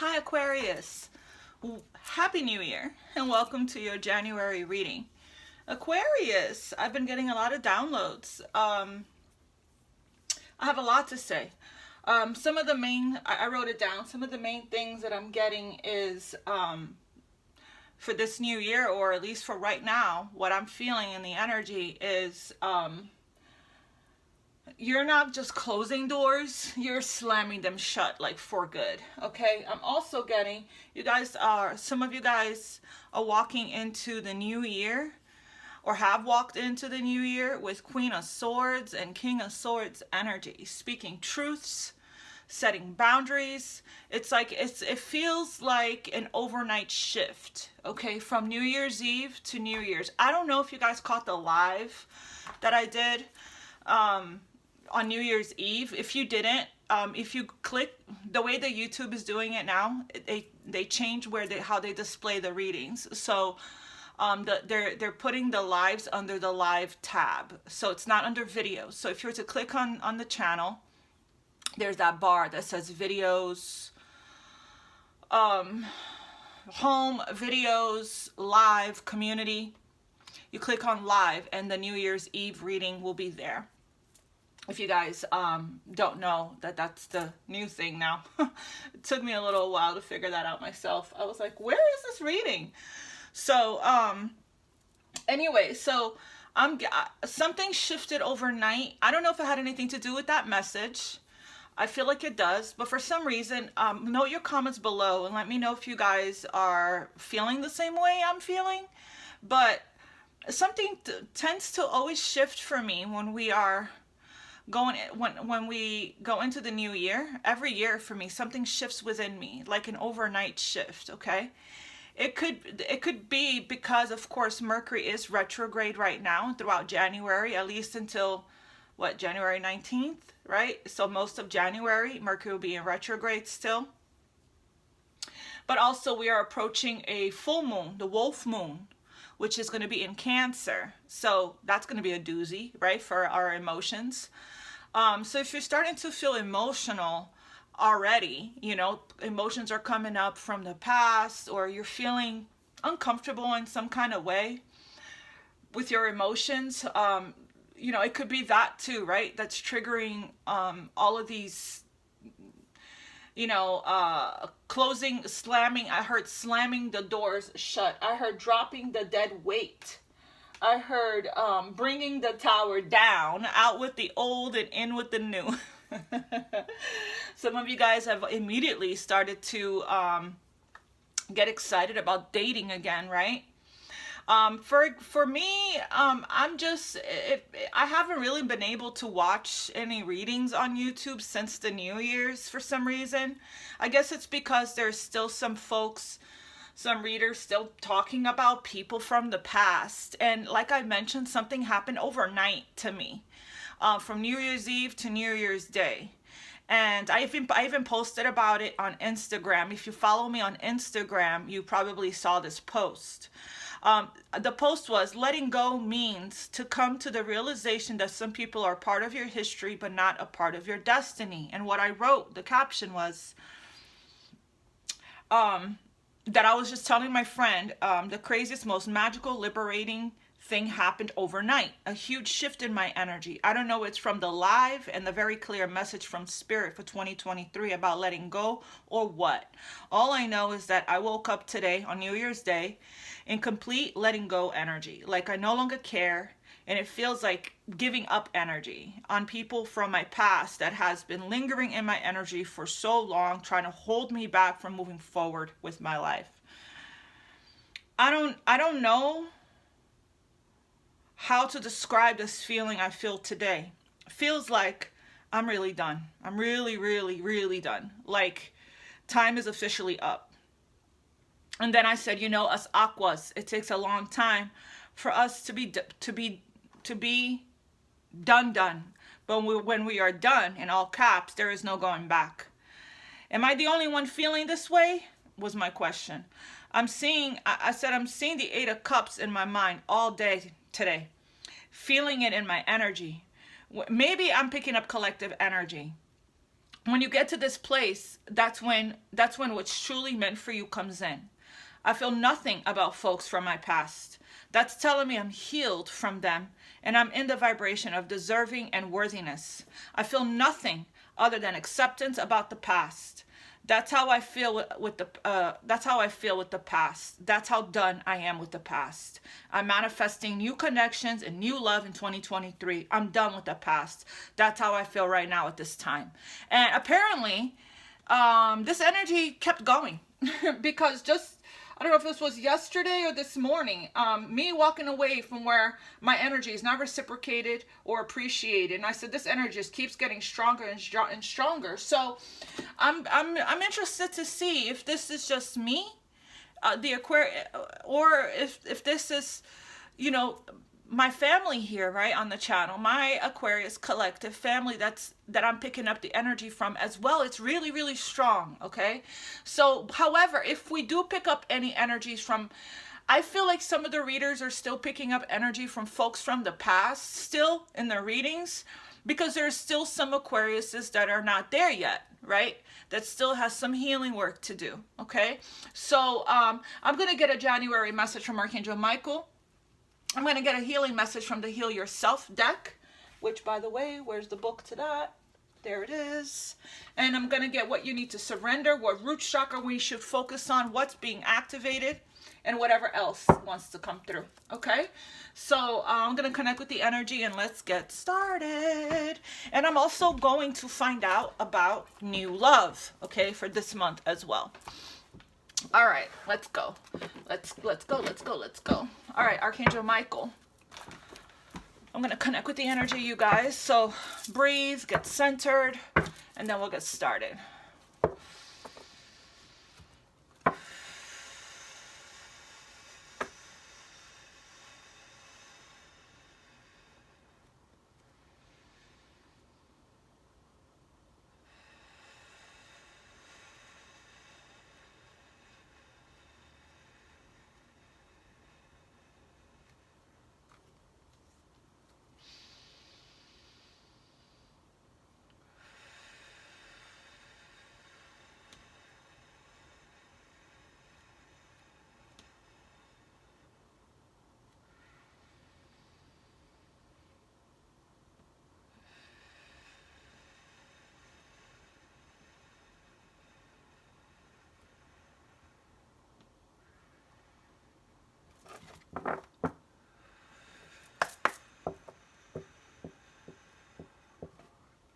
Hi Aquarius, Happy New Year and welcome to your January reading. Aquarius, I've been getting a lot of downloads. I have a lot to say. Some of the main, I wrote it down, some of the main things that I'm getting is for this new year, or at least for right now, what I'm feeling in the energy is you're not just closing doors, you're slamming them shut, like for good. Okay, I'm also getting, some of you guys are walking into the new year or have walked into the new year with Queen of Swords and King of Swords energy, speaking truths, setting boundaries. It's like it feels like an overnight shift, okay, from New Year's Eve to New Year's. I don't know if you guys caught the live that I did on New Year's Eve. If you didn't, if you click the way that YouTube is doing it now, they change how they display the readings. So they're putting the lives under the live tab, so it's not under videos. So if you were to click on the channel, there's that bar that says videos, home, videos, live, community. You click on live and the New Year's Eve reading will be there. If you guys don't know that that's the new thing now. It took me a little while to figure that out myself. I was like, where is this reading? So anyway, so something shifted overnight. I don't know if it had anything to do with that message. I feel like it does, but for some reason, note your comments below and let me know if you guys are feeling the same way I'm feeling. But something tends to always shift for me when we are when we go into the new year. Every year for me, something shifts within me, like an overnight shift. Okay, it could be because, of course, Mercury is retrograde right now throughout January, at least until what, January 19th, right? So most of January, Mercury will be in retrograde still. But also we are approaching a full moon, the wolf moon, which is going to be in Cancer. So that's going to be a doozy, right, for our emotions. So if you're starting to feel emotional already, you know, emotions are coming up from the past, or you're feeling uncomfortable in some kind of way with your emotions, you know, it could be that too, right? That's triggering all of these, you know, closing, slamming. I heard slamming the doors shut. I heard dropping the dead weight. I heard bringing the tower down, out with the old and in with the new. Some of you guys have immediately started to get excited about dating again, right? For me, I'm just, I haven't really been able to watch any readings on YouTube since the New Year's for some reason. I guess it's because there's still some readers still talking about people from the past. And like I mentioned, something happened overnight to me, from New Year's Eve to New Year's Day. And I even posted about it on Instagram. If you follow me on Instagram, you probably saw this post. The post was, letting go means to come to the realization that some people are part of your history but not a part of your destiny. And what I wrote, the caption was that I was just telling my friend, the craziest, most magical, liberating thing happened overnight. A huge shift in my energy. I don't know, it's from the live and the very clear message from Spirit for 2023 about letting go, or what. All I know is that I woke up today on New Year's Day in complete letting go energy. Like I no longer care, and it feels like giving up energy on people from my past that has been lingering in my energy for so long, trying to hold me back from moving forward with my life. I don't know how to describe this feeling I feel today. It feels like I'm really done. I'm really, really, really done. Like time is officially up. And then I said, you know, us aquas, it takes a long time for us to be done. But when we are done, in all caps, there is no going back. Am I the only one feeling this way? Was my question. I said I'm seeing the Eight of Cups in my mind all day today, feeling it in my energy. Maybe I'm picking up collective energy. when you get to this place, that's when what's truly meant for you comes in. I feel nothing about folks from my past. That's telling me I'm healed from them, and I'm in the vibration of deserving and worthiness. I feel nothing other than acceptance about the past. That's how I feel with the past. That's how done I am with the past. I'm manifesting new connections and new love in 2023. I'm done with the past. That's how I feel right now at this time. And apparently, this energy kept going because just, I don't know if this was yesterday or this morning, me walking away from where my energy is not reciprocated or appreciated. And I said, this energy just keeps getting stronger and stronger. So I'm interested to see if this is just me, the Aquarius, or if this is, you know, my family here, right, on the channel, my Aquarius collective family that I'm picking up the energy from as well. It's really, really strong, okay? So, however, if we do pick up any energies from, I feel like some of the readers are still picking up energy from folks from the past still in their readings, because there's still some Aquariuses that are not there yet, right? That still has some healing work to do, okay? So, I'm going to get a January message from Archangel Michael. I'm going to get a healing message from the Heal Yourself deck, which, by the way, where's the book to that? There it is. And I'm going to get what you need to surrender, what root chakra we should focus on, what's being activated, and whatever else wants to come through. Okay? So I'm going to connect with the energy and let's get started. And I'm also going to find out about new love, okay, for this month as well. All right, let's go. Let's go. All right, Archangel Michael. I'm going to connect with the energy, you guys. So breathe, get centered, and then we'll get started.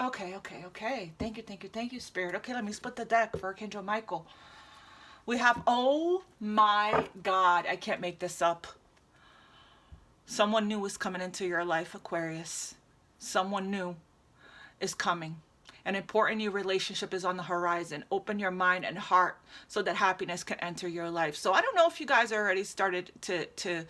Okay. Thank you, Spirit. Okay, let me split the deck for Archangel Michael. We have, oh my God, I can't make this up. Someone new is coming into your life, Aquarius. Someone new is coming. An important new relationship is on the horizon. Open your mind and heart so that happiness can enter your life. So I don't know if you guys already started to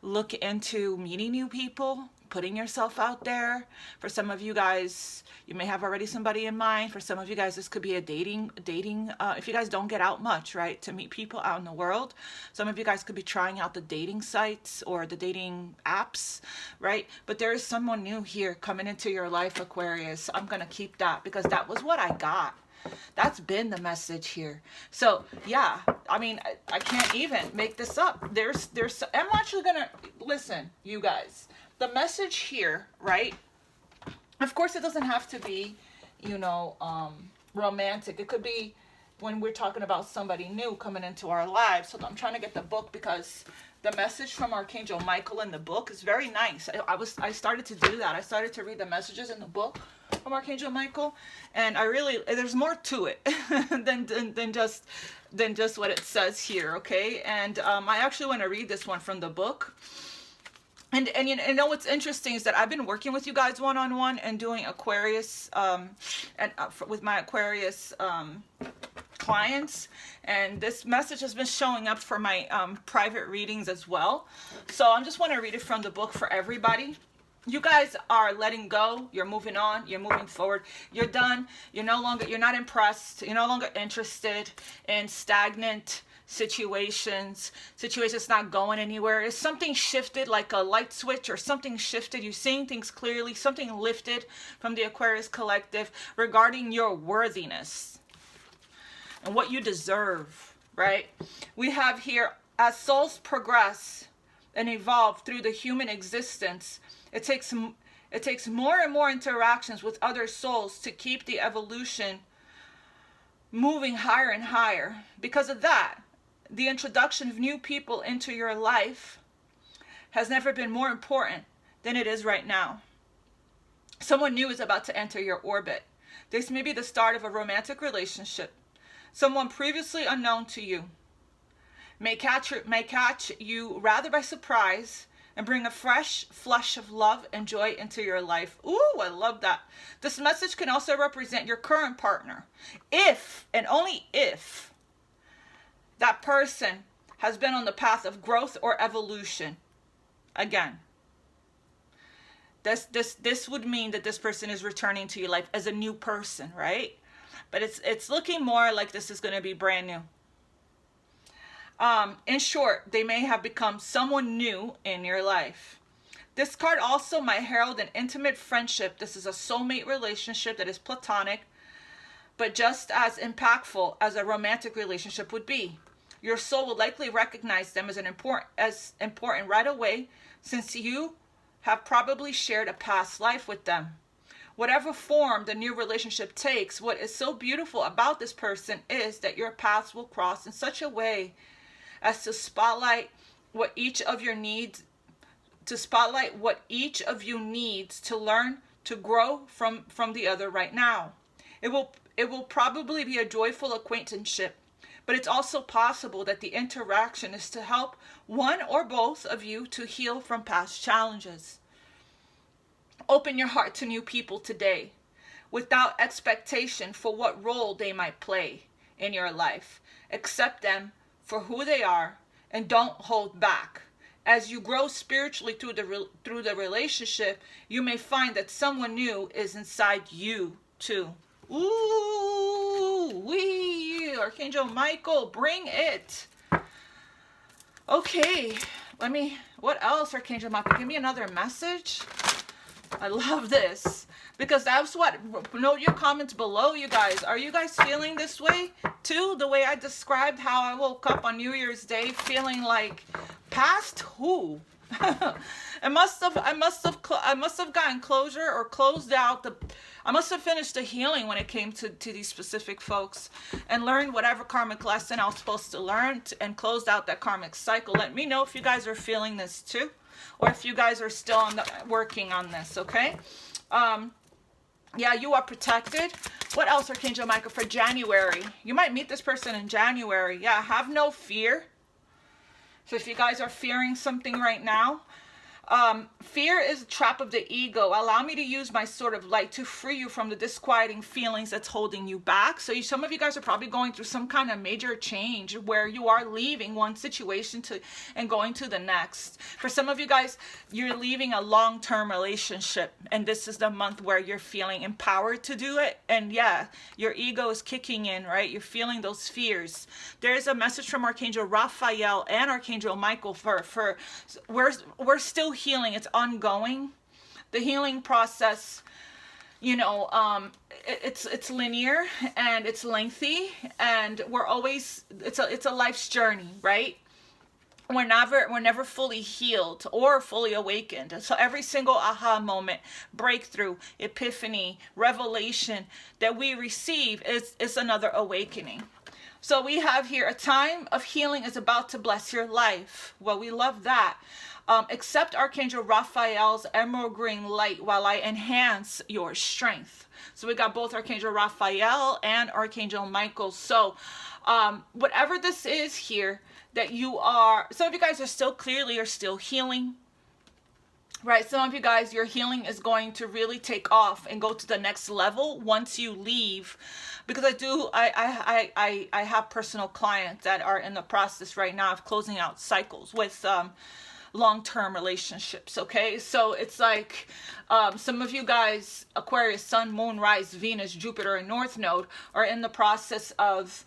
look into meeting new people, putting yourself out there. For some of you guys, you may have already somebody in mind. For some of you guys, this could be a dating, if you guys don't get out much, right, to meet people out in the world. Some of you guys could be trying out the dating sites or the dating apps, right? But there is someone new here coming into your life, Aquarius. I'm going to keep that because that was what I got. That's been the message here. So yeah, I mean, I can't even make this up. I'm actually gonna listen, you guys. The message here, right? Of course, it doesn't have to be, you know, romantic. It could be when we're talking about somebody new coming into our lives. So I'm trying to get the book because the message from Archangel Michael in the book is very nice. I started to do that. I started to read the messages in the book from Archangel Michael, and there's more to it than just what it says here, okay? And I actually want to read this one from the book. And you know what's interesting is that I've been working with you guys one-on-one and doing Aquarius with my Aquarius clients, and this message has been showing up for my private readings as well. So I just want to read it from the book for everybody. You guys are letting go. You're moving on. You're moving forward. You're done. You're not impressed. You're no longer interested in stagnant situations not going anywhere. Is something shifted, like a light switch or something shifted? You're seeing things clearly. Something lifted from the Aquarius collective regarding your worthiness and what you deserve, right? We have here, as souls progress and evolve through the human existence, it takes more and more interactions with other souls to keep the evolution moving higher and higher. Because of that, the introduction of new people into your life has never been more important than it is right now. Someone new is about to enter your orbit. This may be the start of a romantic relationship. Someone previously unknown to you may catch you rather by surprise and bring a fresh flush of love and joy into your life. Ooh, I love that. This message can also represent your current partner, if and only if that person has been on the path of growth or evolution. Again, this would mean that this person is returning to your life as a new person, right? But it's looking more like this is going to be brand new. In short, they may have become someone new in your life. This card also might herald an intimate friendship. This is a soulmate relationship that is platonic, but just as impactful as a romantic relationship would be. Your soul will likely recognize them as important right away, since you have probably shared a past life with them. Whatever form the new relationship takes, what is so beautiful about this person is that your paths will cross in such a way as to spotlight what each of you needs to learn to grow from the other right now. It will probably be a joyful acquaintanceship, but it's also possible that the interaction is to help one or both of you to heal from past challenges. Open your heart to new people today without expectation for what role they might play in your life. Accept them for who they are and don't hold back. As you grow spiritually through the relationship, you may find that someone new is inside you too. Ooh, wee, Archangel Michael, bring it. Okay, what else, Archangel Michael? Give me another message. I love this, because that's what, note your comments below, you guys. Are you guys feeling this way too? The way I described how I woke up on New Year's Day feeling like, past who? I must have gotten closure or closed out I must have finished the healing when it came to these specific folks and learned whatever karmic lesson I was supposed to learn and closed out that karmic cycle. Let me know if you guys are feeling this too, or if you guys are still working on this, okay? Yeah, you are protected. What else, Archangel Michael, for January? You might meet this person in January. Yeah, have no fear. So if you guys are fearing something right now, fear is a trap of the ego. Allow me to use my sword of light to free you from the disquieting feelings that's holding you back. So some of you guys are probably going through some kind of major change where you are leaving one situation and going to the next. For some of you guys, you're leaving a long-term relationship, and this is the month where you're feeling empowered to do it. And yeah, your ego is kicking in, right? You're feeling those fears. There's a message from Archangel Raphael and Archangel Michael for we're still healing. It's ongoing. The healing process, you know, it's linear and it's lengthy, and we're always, it's a life's journey, right? We're never fully healed or fully awakened. So every single aha moment, breakthrough, epiphany, revelation that we receive is another awakening. So we have here, a time of healing is about to bless your life. Well, we love that. Accept Archangel Raphael's emerald green light while I enhance your strength. So we got both Archangel Raphael and Archangel Michael. So whatever this is here that you are, some of you guys are still healing. Right, some of you guys, your healing is going to really take off and go to the next level once you leave. Because I have personal clients that are in the process right now of closing out cycles with long-term relationships, okay? So it's like some of you guys, Aquarius, Sun, Moon, Rise, Venus, Jupiter, and North Node, are in the process of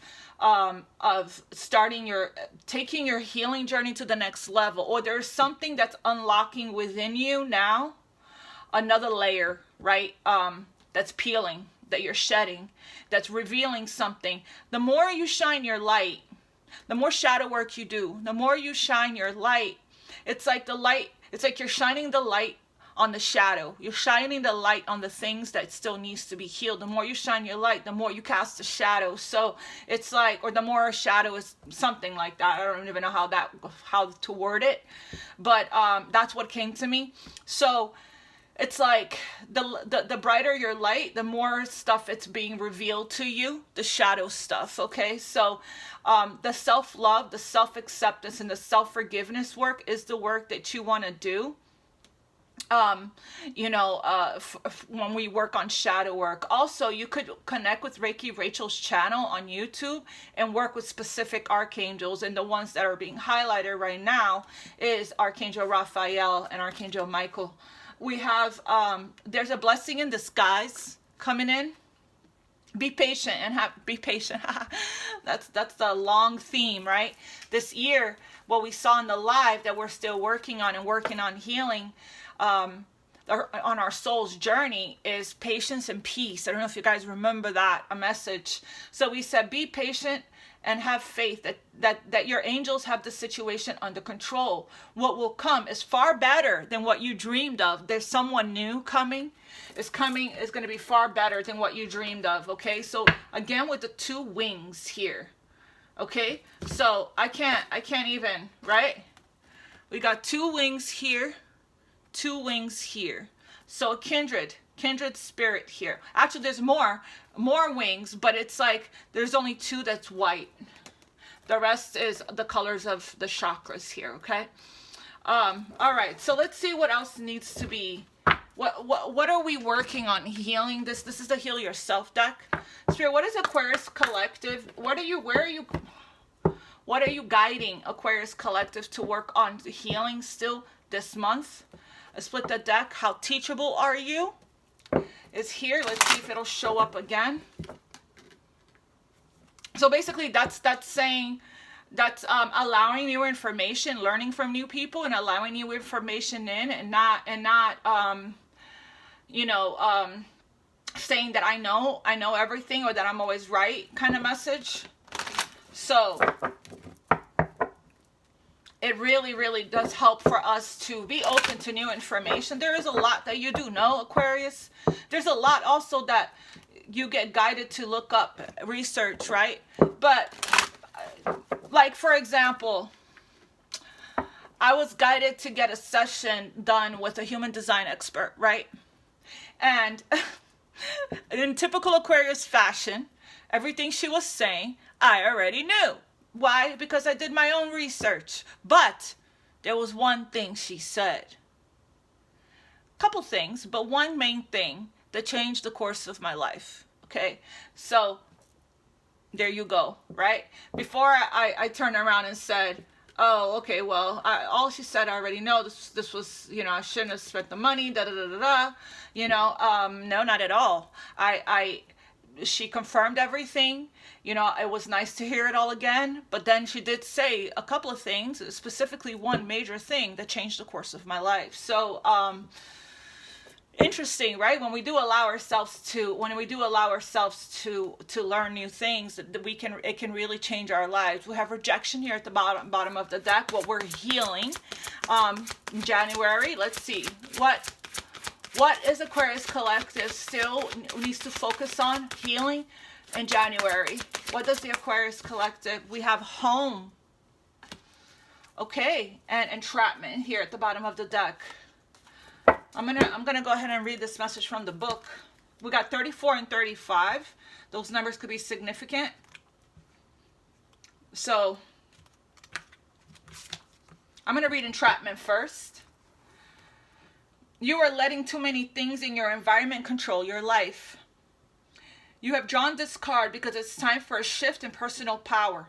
taking your healing journey to the next level, or there's something that's unlocking within you now, another layer, right? That's peeling, that you're shedding, that's revealing something. The more you shine your light, the more shadow work you do, the more you shine your light, it's like the light, it's like you're shining the light on the shadow. You're shining the light on the things that still needs to be healed. The more you shine your light, the more you cast the shadow. So it's like, or the more a shadow is, something like that. I don't even know how to word it, but that's what came to me. So it's like the brighter your light, the more stuff it's being revealed to you, the shadow stuff, okay? So the self-love, the self-acceptance, and the self-forgiveness work is the work that you want to do. When we work on shadow work. Also, you could connect with Reiki Rachel's channel on YouTube and work with specific archangels, and the ones that are being highlighted right now is Archangel Raphael and Archangel Michael. We have there's a blessing in disguise coming in. Be patient and be patient. That's the long theme, right? This year, what we saw in the live that we're still working on healing on our soul's journey is patience and peace. I don't know if you guys remember that, a message. So we said, be patient and have faith that your angels have the situation under control. What will come is far better than what you dreamed of. There's someone new coming. Is going to be far better than what you dreamed of, okay? So again, with the 2 wings here, okay? So I can't even, right? We got 2 wings here, 2 wings here. So kindred spirit here. Actually, there's more wings, but it's like there's only 2 that's white. The rest is the colors of the chakras here, okay? All right, so let's see what else needs to be. What are we working on healing? This is the Heal Yourself deck. Spirit, what is Aquarius Collective? What are you guiding Aquarius Collective to work on the healing still this month? I split the deck. How teachable are you? Is here. Let's see if it'll show up again. So basically that's saying that's allowing new information, learning from new people, and allowing new information in, and not saying that I know everything or that I'm always right kind of message. So it really, really does help for us to be open to new information. There is a lot that you do know, Aquarius. There's a lot also that you get guided to look up, research, right? But like, for example, I was guided to get a session done with a human design expert, right? And in typical Aquarius fashion, everything she was saying, I already knew. Why? Because I did my own research. But there was one thing she said. A couple things, but one main thing that changed the course of my life. Okay? So there you go, right? Before I turned around and said, oh, okay, well, all she said I already know. This was, I shouldn't have spent the money, no, not at all. She confirmed everything. It was nice to hear it all again, but then she did say a couple of things, specifically one major thing that changed the course of my life. So, interesting, right? When we do allow ourselves to learn new things, it can really change our lives. We have rejection here at the bottom of the deck, what we're healing in January. Let's see what is Aquarius Collective still needs to focus on healing in January. What does the Aquarius Collective? We have home, okay, and entrapment here at the bottom of the deck. I'm gonna go ahead and read this message from the book. We got 34 and 35. Those numbers could be significant. So I'm gonna read entrapment first. You are letting too many things in your environment control your life. You have drawn this card because it's time for a shift in personal power.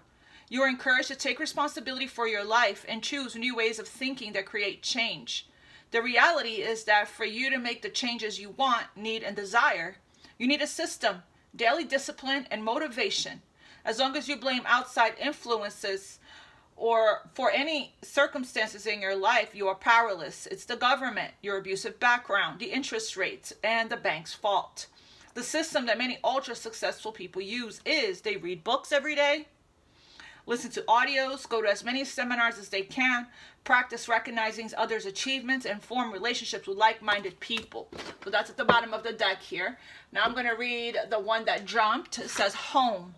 You are encouraged to take responsibility for your life and choose new ways of thinking that create change. The reality is that for you to make the changes you want, need, and desire, you need a system, daily discipline, and motivation. As long as you blame outside influences or for any circumstances in your life, you are powerless. It's the government, your abusive background, the interest rates, and the bank's fault. The system that many ultra successful people use is they read books every day, listen to audios, go to as many seminars as they can, practice recognizing others' achievements, and form relationships with like-minded people. So that's at the bottom of the deck here. Now I'm going to read the one that jumped. It says home.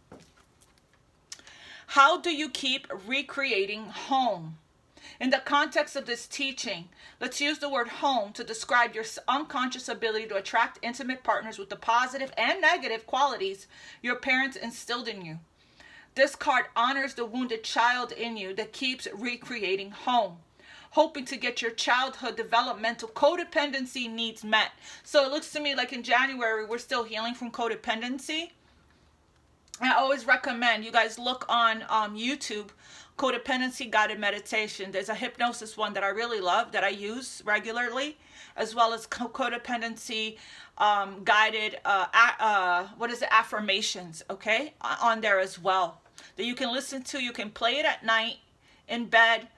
How do you keep recreating home? In the context of this teaching, let's use the word home to describe your unconscious ability to attract intimate partners with the positive and negative qualities your parents instilled in you. This card honors the wounded child in you that keeps recreating home, hoping to get your childhood developmental codependency needs met. So it looks to me like in January, we're still healing from codependency. I always recommend you guys look on YouTube, Codependency Guided Meditation. There's a hypnosis one that I really love that I use regularly, as well as codependency guided, affirmations, okay, on there as well, that you can listen to. You can play it at night in bed.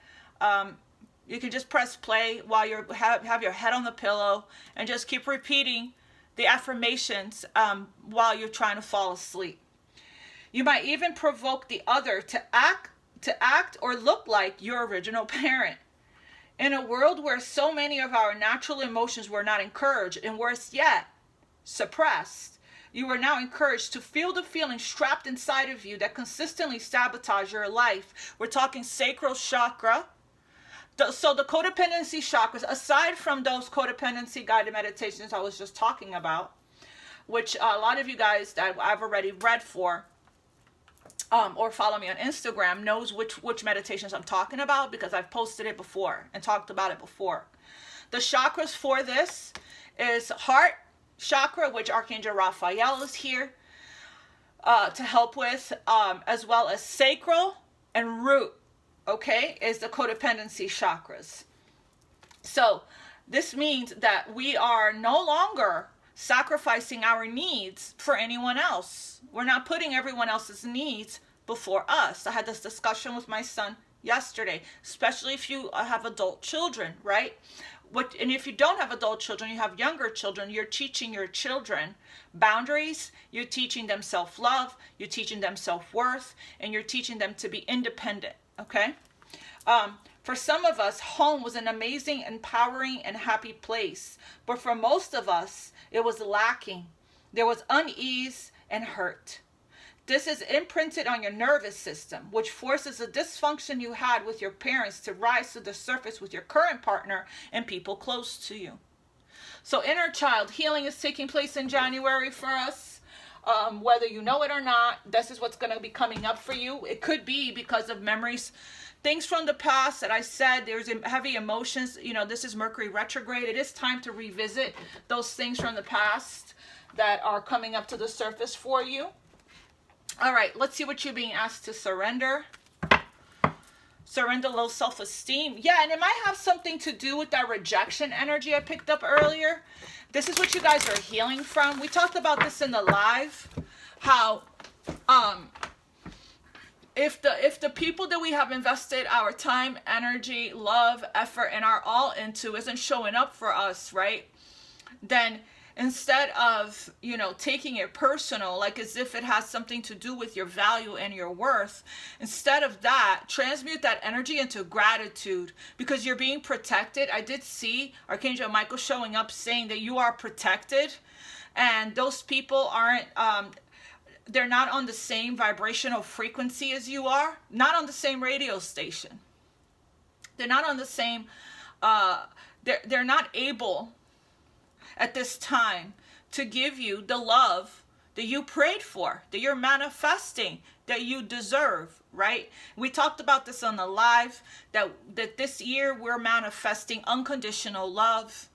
You can just press play while you have your head on the pillow and just keep repeating the affirmations while you're trying to fall asleep. You might even provoke the other to act or look like your original parent. In a world where so many of our natural emotions were not encouraged, and worse yet, suppressed, you are now encouraged to feel the feelings trapped inside of you that consistently sabotage your life. We're talking sacral chakra. So the codependency chakras, aside from those codependency guided meditations I was just talking about, which a lot of you guys that I've already read for, or follow me on Instagram, knows which meditations I'm talking about, because I've posted it before and talked about it before. The chakras for this is heart chakra, which Archangel Raphael is here to help with, as well as sacral and root, okay, is the codependency chakras. So this means that we are no longer sacrificing our needs for anyone else. We're not putting everyone else's needs before us. I had this discussion with my son yesterday, especially if you have adult children, right? And if you don't have adult children, you have younger children, you're teaching your children boundaries, you're teaching them self-love, you're teaching them self-worth, and you're teaching them to be independent, okay? For some of us, home was an amazing, empowering, and happy place. But for most of us, it was lacking. There was unease and hurt. This is imprinted on your nervous system, which forces the dysfunction you had with your parents to rise to the surface with your current partner and people close to you. So inner child healing is taking place in January for us. Whether you know it or not, this is what's going to be coming up for you. It could be because of memories, things from the past that I said. There's heavy emotions. You know, this is Mercury retrograde. It is time to revisit those things from the past that are coming up to the surface for you. All right, let's see what you're being asked to surrender. Surrender low self-esteem. Yeah, and it might have something to do with that rejection energy I picked up earlier. This is what you guys are healing from. We talked about this in the live, how if the people that we have invested our time, energy, love, effort, and our all into isn't showing up for us, right? Then instead of, you know, taking it personal, like as if it has something to do with your value and your worth, instead of that, transmute that energy into gratitude, because you're being protected. I did see Archangel Michael showing up saying that you are protected, and those people aren't, they're not on the same vibrational frequency as you are, not on the same radio station. They're not on the same, they're not able at this time to give you the love that you prayed for, that you're manifesting, that you deserve, right? We talked about this on the live, that this year we're manifesting unconditional love,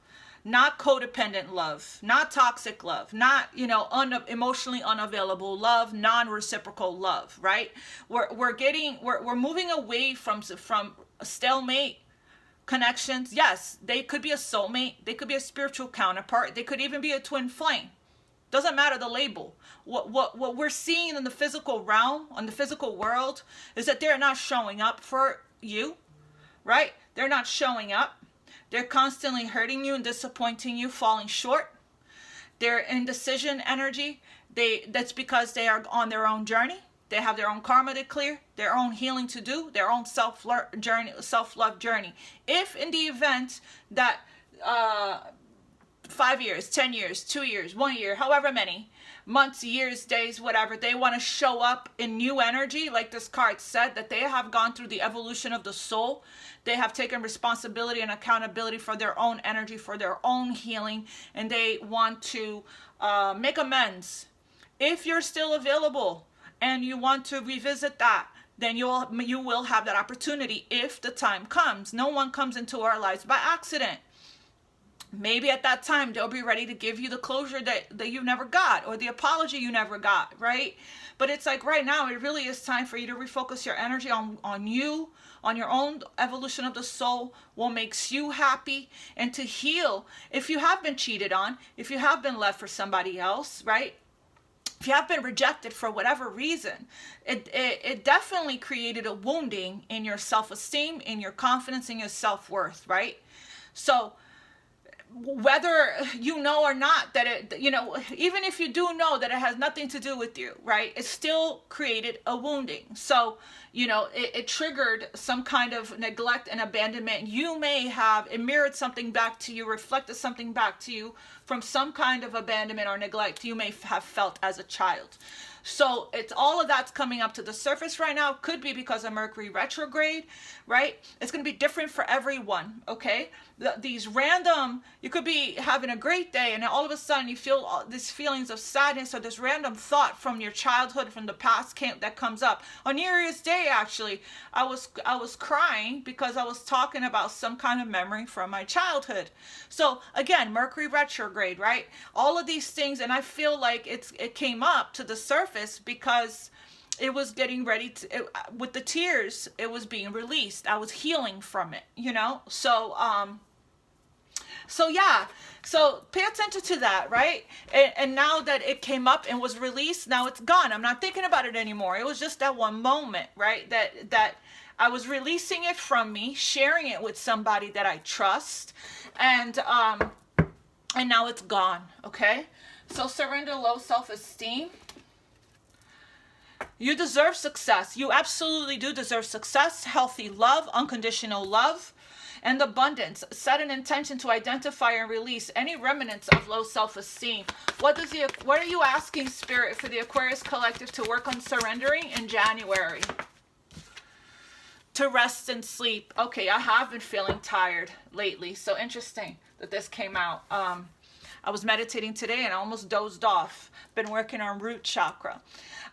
not codependent love, not toxic love, not, you know, emotionally unavailable love, non-reciprocal love, right? We're moving away from stalemate connections. Yes, they could be a soulmate, they could be a spiritual counterpart, they could even be a twin flame. Doesn't matter the label. What we're seeing in the physical realm, on the physical world, is that they're not showing up for you, right? They're not showing up. They're constantly hurting you and disappointing you, falling short. They're indecision energy. That's because they are on their own journey. They have their own karma to clear, their own healing to do, their own self-love journey. If in the event that 5 years, 10 years, 2 years, 1 year, however many months, years, days, whatever, they want to show up in new energy, like this card said, that they have gone through the evolution of the soul. They have taken responsibility and accountability for their own energy, for their own healing, and they want to make amends. If you're still available and you want to revisit that, then you will have that opportunity if the time comes. No one comes into our lives by accident. Maybe at that time they'll be ready to give you the closure that you never got, or the apology you never got, right? But it's like right now, it really is time for you to refocus your energy on you, on your own evolution of the soul, what makes you happy, and to heal. If you have been cheated on, if you have been left for somebody else, right? If you have been rejected for whatever reason, it definitely created a wounding in your self-esteem, in your confidence, in your self-worth, right? So whether you know or not that it, you know, even if you do know that it has nothing to do with you, right, it still created a wounding. So, you know, it triggered some kind of neglect and abandonment. You may have, it mirrored something back to you, reflected something back to you from some kind of abandonment or neglect you may have felt as a child. So it's all of that's coming up to the surface right now. Could be because of Mercury retrograde, right? It's going to be different for everyone, okay? These random, you could be having a great day and all of a sudden you feel all these feelings of sadness or this random thought from your childhood, from the past that comes up. On New Year's Day, actually, I was crying because I was talking about some kind of memory from my childhood. So again, Mercury retrograde, right? All of these things, and I feel like it came up to the surface because it was getting ready to, with the tears, it was being released. I was healing from it, you know? So yeah, so pay attention to that, right? And now that it came up and was released, now it's gone. I'm not thinking about it anymore. It was just that one moment, right? That I was releasing it from me, sharing it with somebody that I trust, and now it's gone, okay? So surrender low self-esteem. You deserve success. You absolutely do deserve success, healthy love, unconditional love, and abundance. Set an intention to identify and release any remnants of low self-esteem. What are you asking, Spirit, for the Aquarius Collective to work on surrendering in January? To rest and sleep. Okay, I have been feeling tired lately. So interesting that this came out. I was meditating today and I almost dozed off. Been working on root chakra.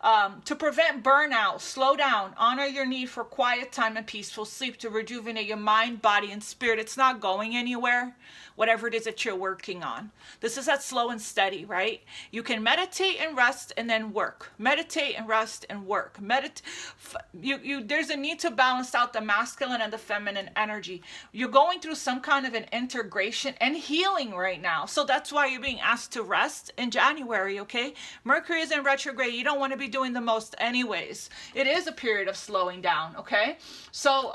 To prevent burnout, slow down, honor your need for quiet time and peaceful sleep to rejuvenate your mind, body, and spirit. It's not going anywhere, whatever it is that you're working on. This is that slow and steady, right? You can meditate and rest and then work. Meditate and rest and work. There's a need to balance out the masculine and the feminine energy. You're going through some kind of an integration and healing right now. So that's why you're being asked to rest in January, okay? Mercury is in retrograde. You don't want to be doing the most anyways. It is a period of slowing down, okay? So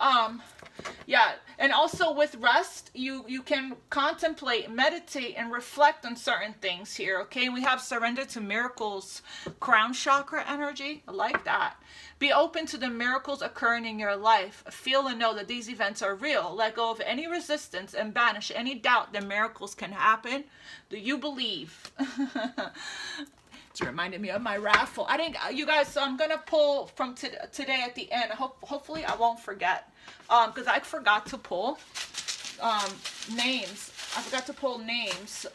yeah, and also with rest, you can contemplate, meditate, and reflect on certain things here, okay? We have surrender to miracles, crown chakra energy. I like that. Be open to the miracles occurring in your life. Feel and know that these events are real. Let go of any resistance and banish any doubt that miracles can happen. Do you believe? It's reminded me of my raffle. You guys, so I'm going to pull from today at the end. Hopefully I won't forget. Because I forgot to pull names. I forgot to pull names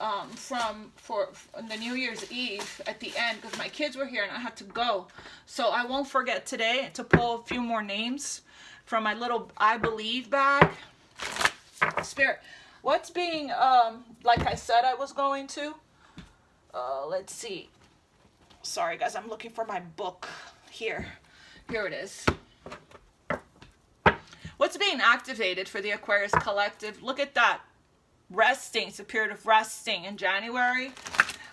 for the New Year's Eve at the end because my kids were here and I had to go. So I won't forget today to pull a few more names from my little I Believe bag. Spirit, What's being, like I said I was going to? Let's see. Sorry, guys, I'm looking for my book. Here it is. What's being activated for the Aquarius collective? Look at that. Resting. It's a period of resting in January.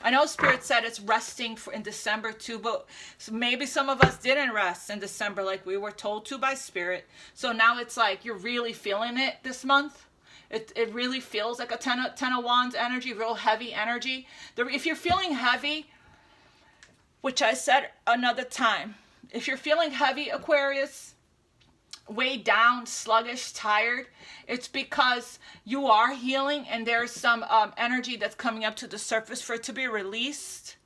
I know Spirit said it's resting in December too, but maybe some of us didn't rest in December like we were told to by Spirit. So now it's like you're really feeling it this month. It really feels like a ten of Wands energy, real heavy energy. If you're feeling heavy, which I said another time, if you're feeling heavy, Aquarius, weighed down, sluggish, tired, it's because you are healing and there's some energy that's coming up to the surface for it to be released.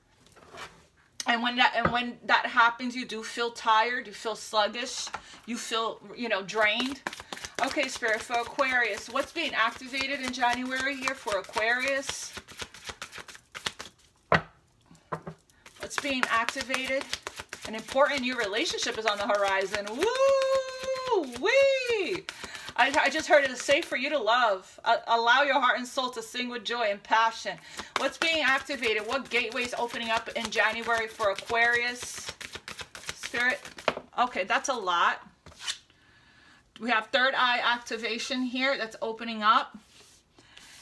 And when that happens, you do feel tired, you feel sluggish, you feel, drained. Okay, Spirit, for Aquarius, what's being activated in January here for Aquarius? What's being activated? An important new relationship is on the horizon. Woo-wee! I just heard it is safe for you to love. Allow your heart and soul to sing with joy and passion. What's being activated? What gateway is opening up in January for Aquarius? Spirit? Okay, that's a lot. We have third eye activation here that's opening up.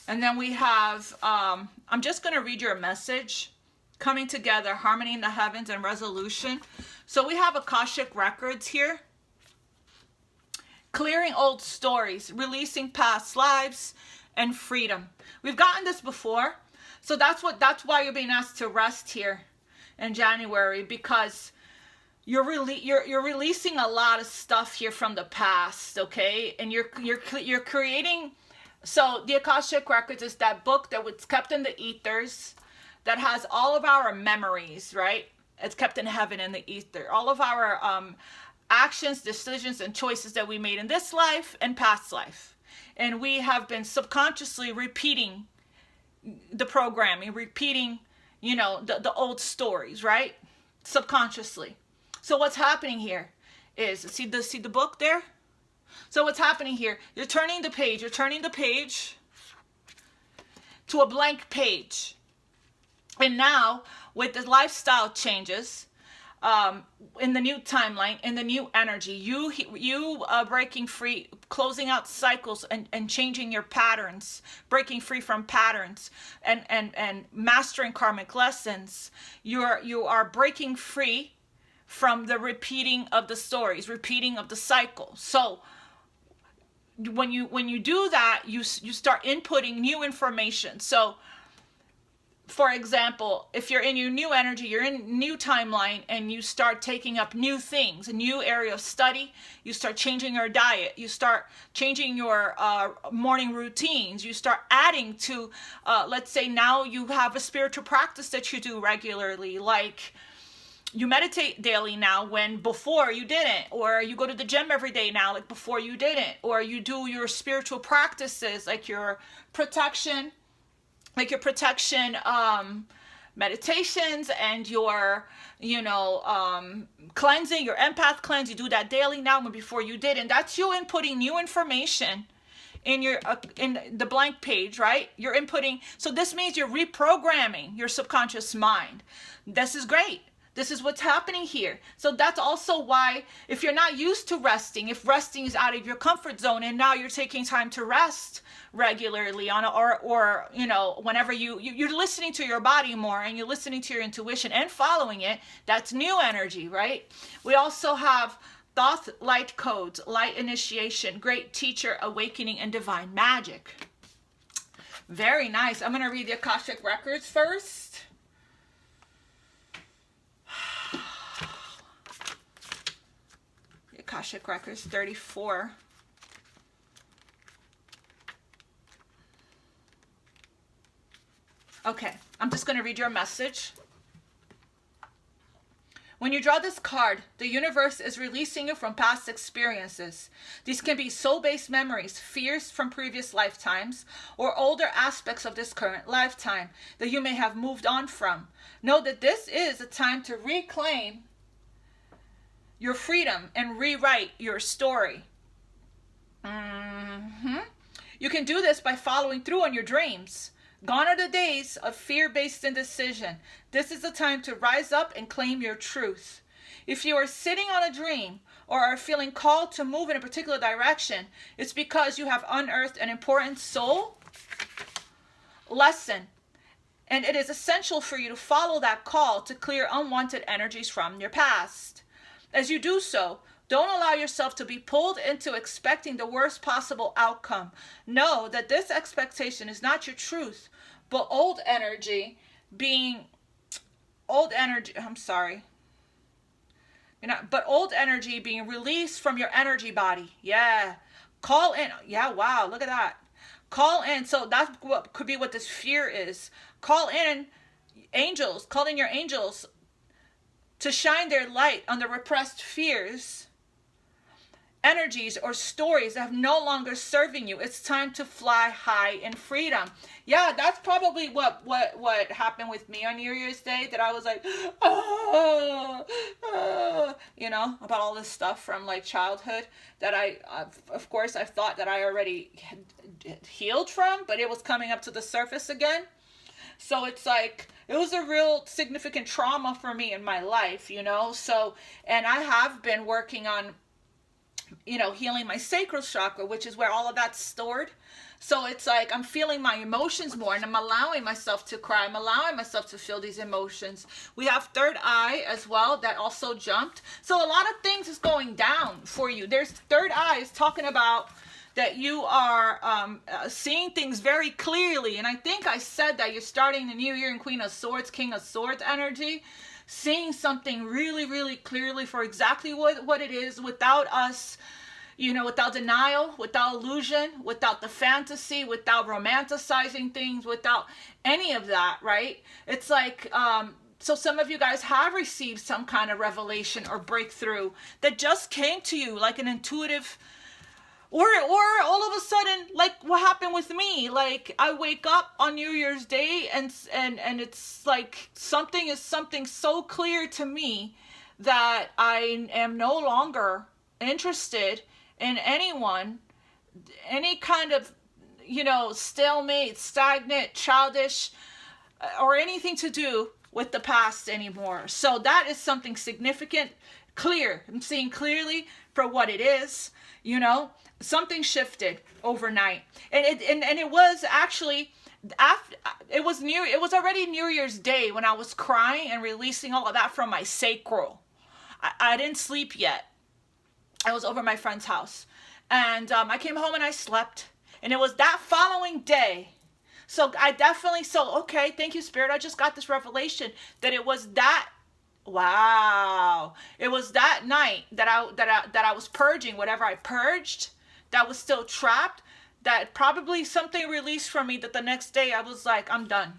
And then we have, I'm just going to read your message. Coming together, harmony in the heavens and resolution. So we have Akashic records here. Clearing old stories, releasing past lives, and freedom. We've gotten this before. So that's why you're being asked to rest here in January, because you're releasing a lot of stuff here from the past, okay? And you're creating. So the Akashic records is that book that was kept in the ethers, that has all of our memories, right? It's kept in heaven in the ether. All of our actions, decisions, and choices that we made in this life and past life. And we have been subconsciously repeating the programming, repeating, the old stories, right? Subconsciously. So what's happening here is, see the book there? So what's happening here, you're turning the page to a blank page. And now, with the lifestyle changes, in the new timeline, in the new energy, you breaking free, closing out cycles and changing your patterns, breaking free from patterns and mastering karmic lessons. You are breaking free from the repeating of the stories, repeating of the cycle. So when you do that, you start inputting new information. So, for example, if you're in your new energy, you're in new timeline, and you start taking up new things, a new area of study, you start changing your diet, you start changing your morning routines, you start adding to, let's say now you have a spiritual practice that you do regularly, like you meditate daily now when before you didn't, or you go to the gym every day now like before you didn't, or you do your spiritual practices like your protection meditations and your cleansing, your empath cleanse. You do that daily now when before you didn't. That's you inputting new information in your in the blank page, right? You're inputting. So this means you're reprogramming your subconscious mind. This is great. This is what's happening here. So that's also why, if you're not used to resting, if resting is out of your comfort zone and now you're taking time to rest regularly or whenever you're listening to your body more and you're listening to your intuition and following it, that's new energy, right? We also have Thoth light codes, light initiation, great teacher, awakening, and divine magic. Very nice. I'm going to read the Akashic records first. Akashic Records 34. Okay, I'm just going to read your message. When you draw this card, the universe is releasing you from past experiences. These can be soul-based memories, fears from previous lifetimes, or older aspects of this current lifetime that you may have moved on from. Know that this is a time to reclaim your freedom and rewrite your story. You can do this by following through on your dreams. Gone are the days of fear-based indecision. This is the time to rise up and claim your truth. If you are sitting on a dream or are feeling called to move in a particular direction, it's because you have unearthed an important soul lesson. And it is essential for you to follow that call to clear unwanted energies from your past. As you do so, don't allow yourself to be pulled into expecting the worst possible outcome. Know that this expectation is not your truth, but old energy being released from your energy body. Yeah. Call in. Yeah, wow, look at that. Call in. So that's what could be what this fear is. Call in angels. Call in your angels to shine their light on the repressed fears, energies, or stories that have no longer serving you. It's time to fly high in freedom. Yeah, that's probably what happened with me on New Year's Day, that I was like, you know, about all this stuff from like childhood that of course I thought that I already had healed from, but it was coming up to the surface again. So it's like, it was a real significant trauma for me in my life, you know. So, and I have been working on, you know, healing my sacral chakra, which is where all of that's stored. So it's like I'm feeling my emotions more, and I'm allowing myself to cry. I'm allowing myself to feel these emotions. We have third eye as well that also jumped. So a lot of things is going down for you. There's third eye is talking about that you are seeing things very clearly. And I think I said that you're starting the new year in Queen of Swords, King of Swords energy, seeing something really, really clearly for exactly what it is, without us, you know, without denial, without illusion, without the fantasy, without romanticizing things, without any of that, right? It's like, so some of you guys have received some kind of revelation or breakthrough that just came to you like an intuitive, or all of a sudden, like what happened with me, like I wake up on New Year's Day and it's like something so clear to me that I am no longer interested in anyone, any kind of, you know, stalemate, stagnant, childish, or anything to do with the past anymore. So that is something significant, clear. I'm seeing clearly for what it is, you know. Something shifted overnight, and it was actually after it was already New Year's Day when I was crying and releasing all of that from my sacral. I didn't sleep yet. I was over my friend's house, and I came home and I slept, and it was that following day. So I definitely, okay, thank you, Spirit. I just got this revelation that it was that. Wow, it was that night that I was purging whatever I purged that was still trapped, that probably something released from me, that the next day I was like, I'm done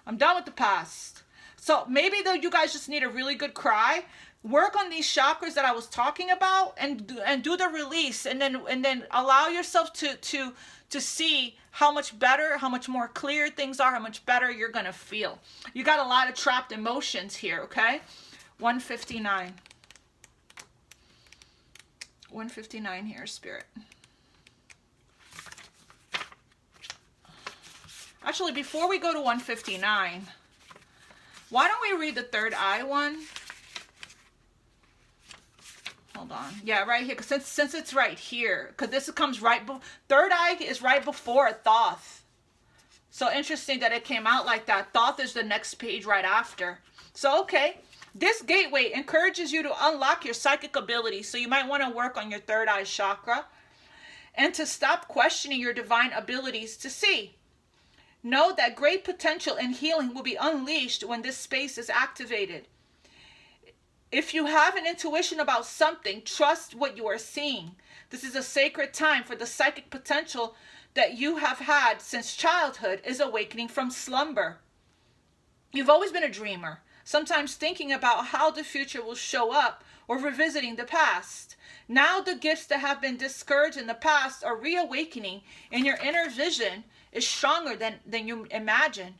with the past. So maybe though you guys just need a really good cry, work on these chakras that I was talking about, and do the release, and then allow yourself to see how much better, how much more clear things are, how much better you're gonna feel. You got a lot of trapped emotions here, okay? 159. 159 here, Spirit. Actually, before we go to 159, why don't we read the third eye one? Hold on. Yeah, right here. Since it's right here, because this comes right third eye is right before Thoth. So interesting that it came out like that. Thoth is the next page right after. So okay. This gateway encourages you to unlock your psychic abilities, so you might want to work on your third eye chakra and to stop questioning your divine abilities to see. Know that great potential and healing will be unleashed when this space is activated. If you have an intuition about something, trust what you are seeing. This is a sacred time for the psychic potential that you have had since childhood is awakening from slumber. You've always been a dreamer, sometimes thinking about how the future will show up or revisiting the past. Now the gifts that have been discouraged in the past are reawakening, and your inner vision is stronger than you imagine.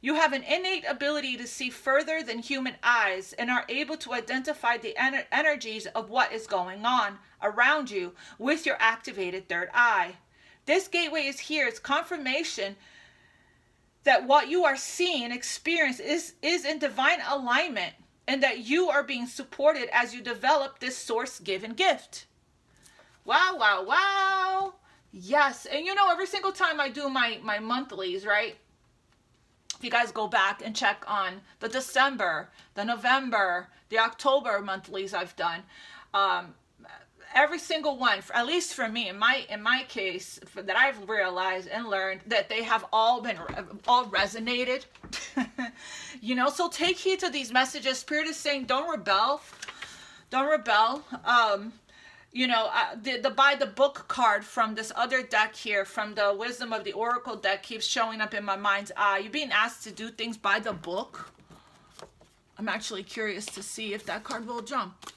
You have an innate ability to see further than human eyes and are able to identify the energies of what is going on around you with your activated third eye. This gateway is here. It's confirmation that what you are seeing and experience is in divine alignment, and that you are being supported as you develop this source-given gift. Wow, wow, wow. Yes. And you know, every single time I do my monthlies, right? If you guys go back and check on the December, the November, the October monthlies I've done, every single one, at least for me, in my case, that I've realized and learned, that they have all resonated. You know, so take heed to these messages. Spirit is saying, don't rebel. Don't rebel. You know, the by the book card from this other deck here, from the Wisdom of the Oracle deck, keeps showing up in my mind's eye. You're being asked to do things by the book. I'm actually curious to see if that card will jump.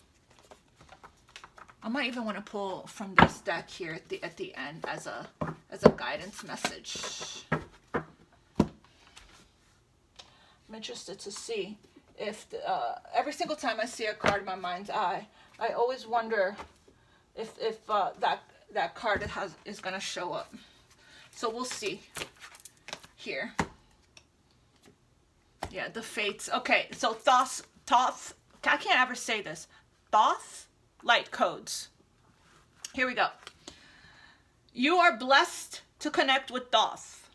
I might even want to pull from this deck here at the end as a guidance message. I'm interested to see if every single time I see a card in my mind's eye, I always wonder if that card is going to show up. So we'll see here. Yeah, the fates. Okay, so Thoth, I can't ever say this. Thoth light codes. Here we go. You are blessed to connect with Thoth.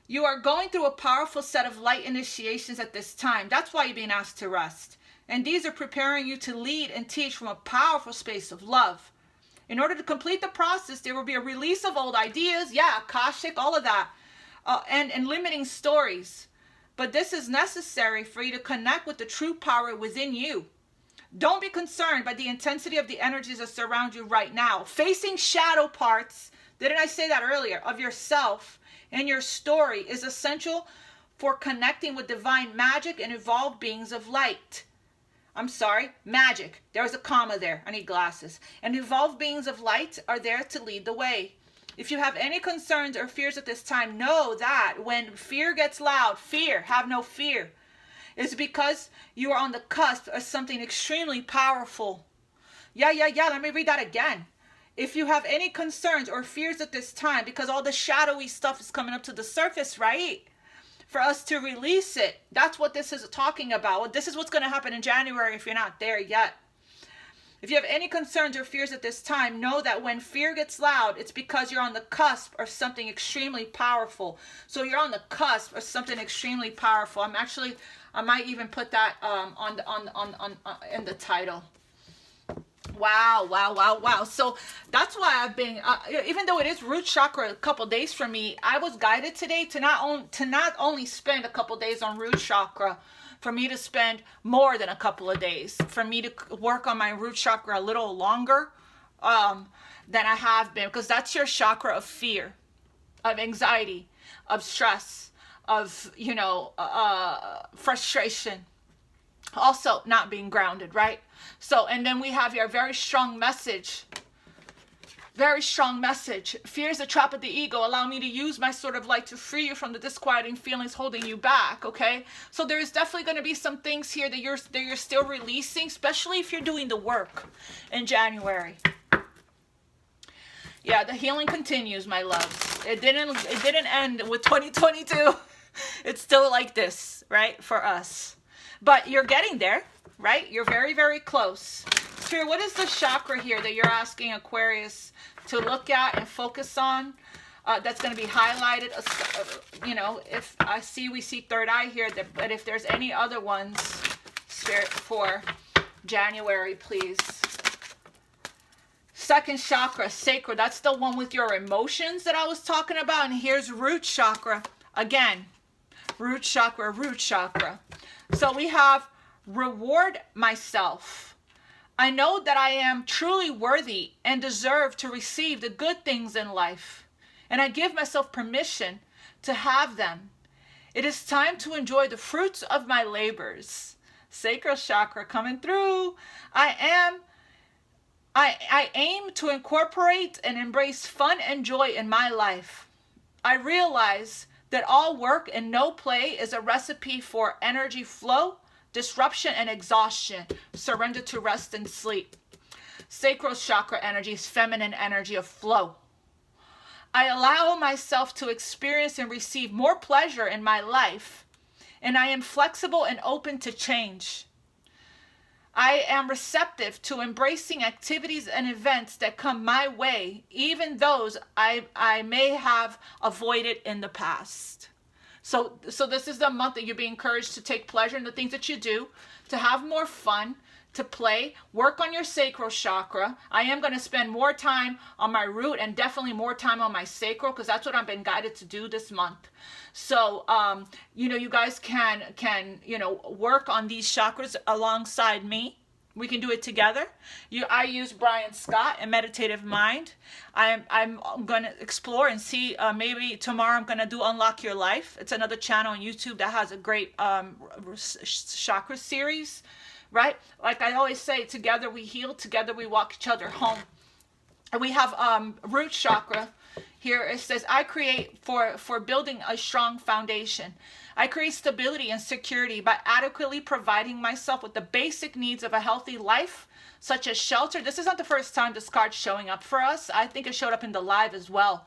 You are going through a powerful set of light initiations at this time. That's why you're being asked to rest. And these are preparing you to lead and teach from a powerful space of love. In order to complete the process, there will be a release of old ideas, Akashic, all of that, and limiting stories. But this is necessary for you to connect with the true power within you. Don't be concerned by the intensity of the energies that surround you right now. Facing shadow parts, didn't I say that earlier, of yourself and your story is essential for connecting with divine magic and evolved beings of light. I'm sorry, magic. There was a comma there. I need glasses. And evolved beings of light are there to lead the way. If you have any concerns or fears at this time, know that when fear gets loud, have no fear. It's because you are on the cusp of something extremely powerful. Yeah. Let me read that again. If you have any concerns or fears at this time, because all the shadowy stuff is coming up to the surface, right? For us to release it. That's what this is talking about. This is what's going to happen in January if you're not there yet. If you have any concerns or fears at this time, know that when fear gets loud, it's because you're on the cusp of something extremely powerful. So you're on the cusp of something extremely powerful. I might even put that in the title. Wow. So that's why I've been, even though it is root chakra a couple days for me, I was guided today to not only spend a couple days on root chakra, for me to spend more than a couple of days, for me to work on my root chakra a little longer than I have been, because that's your chakra of fear, of anxiety, of stress, of, frustration. Also not being grounded, right? So, and then we have your very strong message. Fear is a trap of the ego. Allow me to use my sword of light to free you from the disquieting feelings holding you back, okay? So there is definitely going to be some things here that you're still releasing, especially if you're doing the work in January. Yeah, the healing continues, my loves. It didn't end with 2022. It's still like this, right, for us. But you're getting there, right? You're very, very close. Spirit, what is the chakra here that you're asking Aquarius to look at and focus on? That's going to be highlighted. If we see third eye here, but if there's any other ones, Spirit, for January, please. Second chakra, sacral. That's the one with your emotions that I was talking about. And here's root chakra. Again, root chakra. So we have reward myself. I know that I am truly worthy and deserve to receive the good things in life. And I give myself permission to have them. It is time to enjoy the fruits of my labors. Sacral chakra coming through. I aim to incorporate and embrace fun and joy in my life. I realize that all work and no play is a recipe for energy flow, disruption, and exhaustion. Surrender to rest and sleep. Sacral chakra energy is feminine energy of flow. I allow myself to experience and receive more pleasure in my life, and I am flexible and open to change. I am receptive to embracing activities and events that come my way, even those I may have avoided in the past. So this is the month that you're being encouraged to take pleasure in the things that you do, to have more fun, to play, work on your sacral chakra. I am going to spend more time on my root and definitely more time on my sacral, because that's what I've been guided to do this month. So, you guys can, work on these chakras alongside me. We can do it together. I use Brian Scott and Meditative Mind. I'm going to explore and see, maybe tomorrow I'm going to do Unlock Your Life. It's another channel on YouTube that has a great chakra series. Right? Like I always say, together we heal, together we walk each other home. And we have root chakra here. It says, I create for building a strong foundation. I create stability and security by adequately providing myself with the basic needs of a healthy life, such as shelter. This is not the first time this card's showing up for us. I think it showed up in the live as well.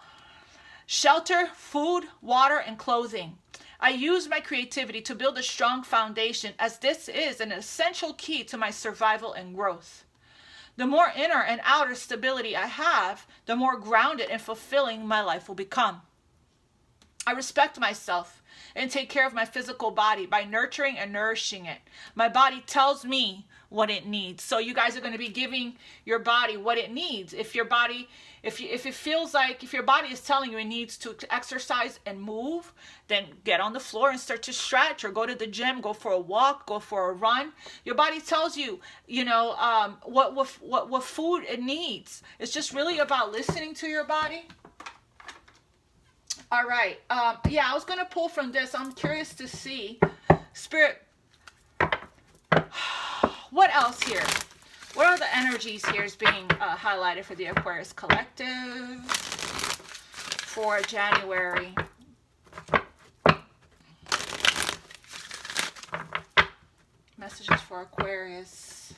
Shelter, food, water, and clothing. I use my creativity to build a strong foundation, as this is an essential key to my survival and growth. The more inner and outer stability I have, the more grounded and fulfilling my life will become. I respect myself and take care of my physical body by nurturing and nourishing it. My body tells me what it needs. So you guys are going to be giving your body what it needs. If your body, if it feels like, if your body is telling you it needs to exercise and move, then get on the floor and start to stretch, or go to the gym, go for a walk, go for a run. Your body tells you, what food it needs. It's just really about listening to your body. All right. I was going to pull from this. I'm curious to see, Spirit, what else here? What are the energies here is being highlighted for the Aquarius Collective for January? Messages for Aquarius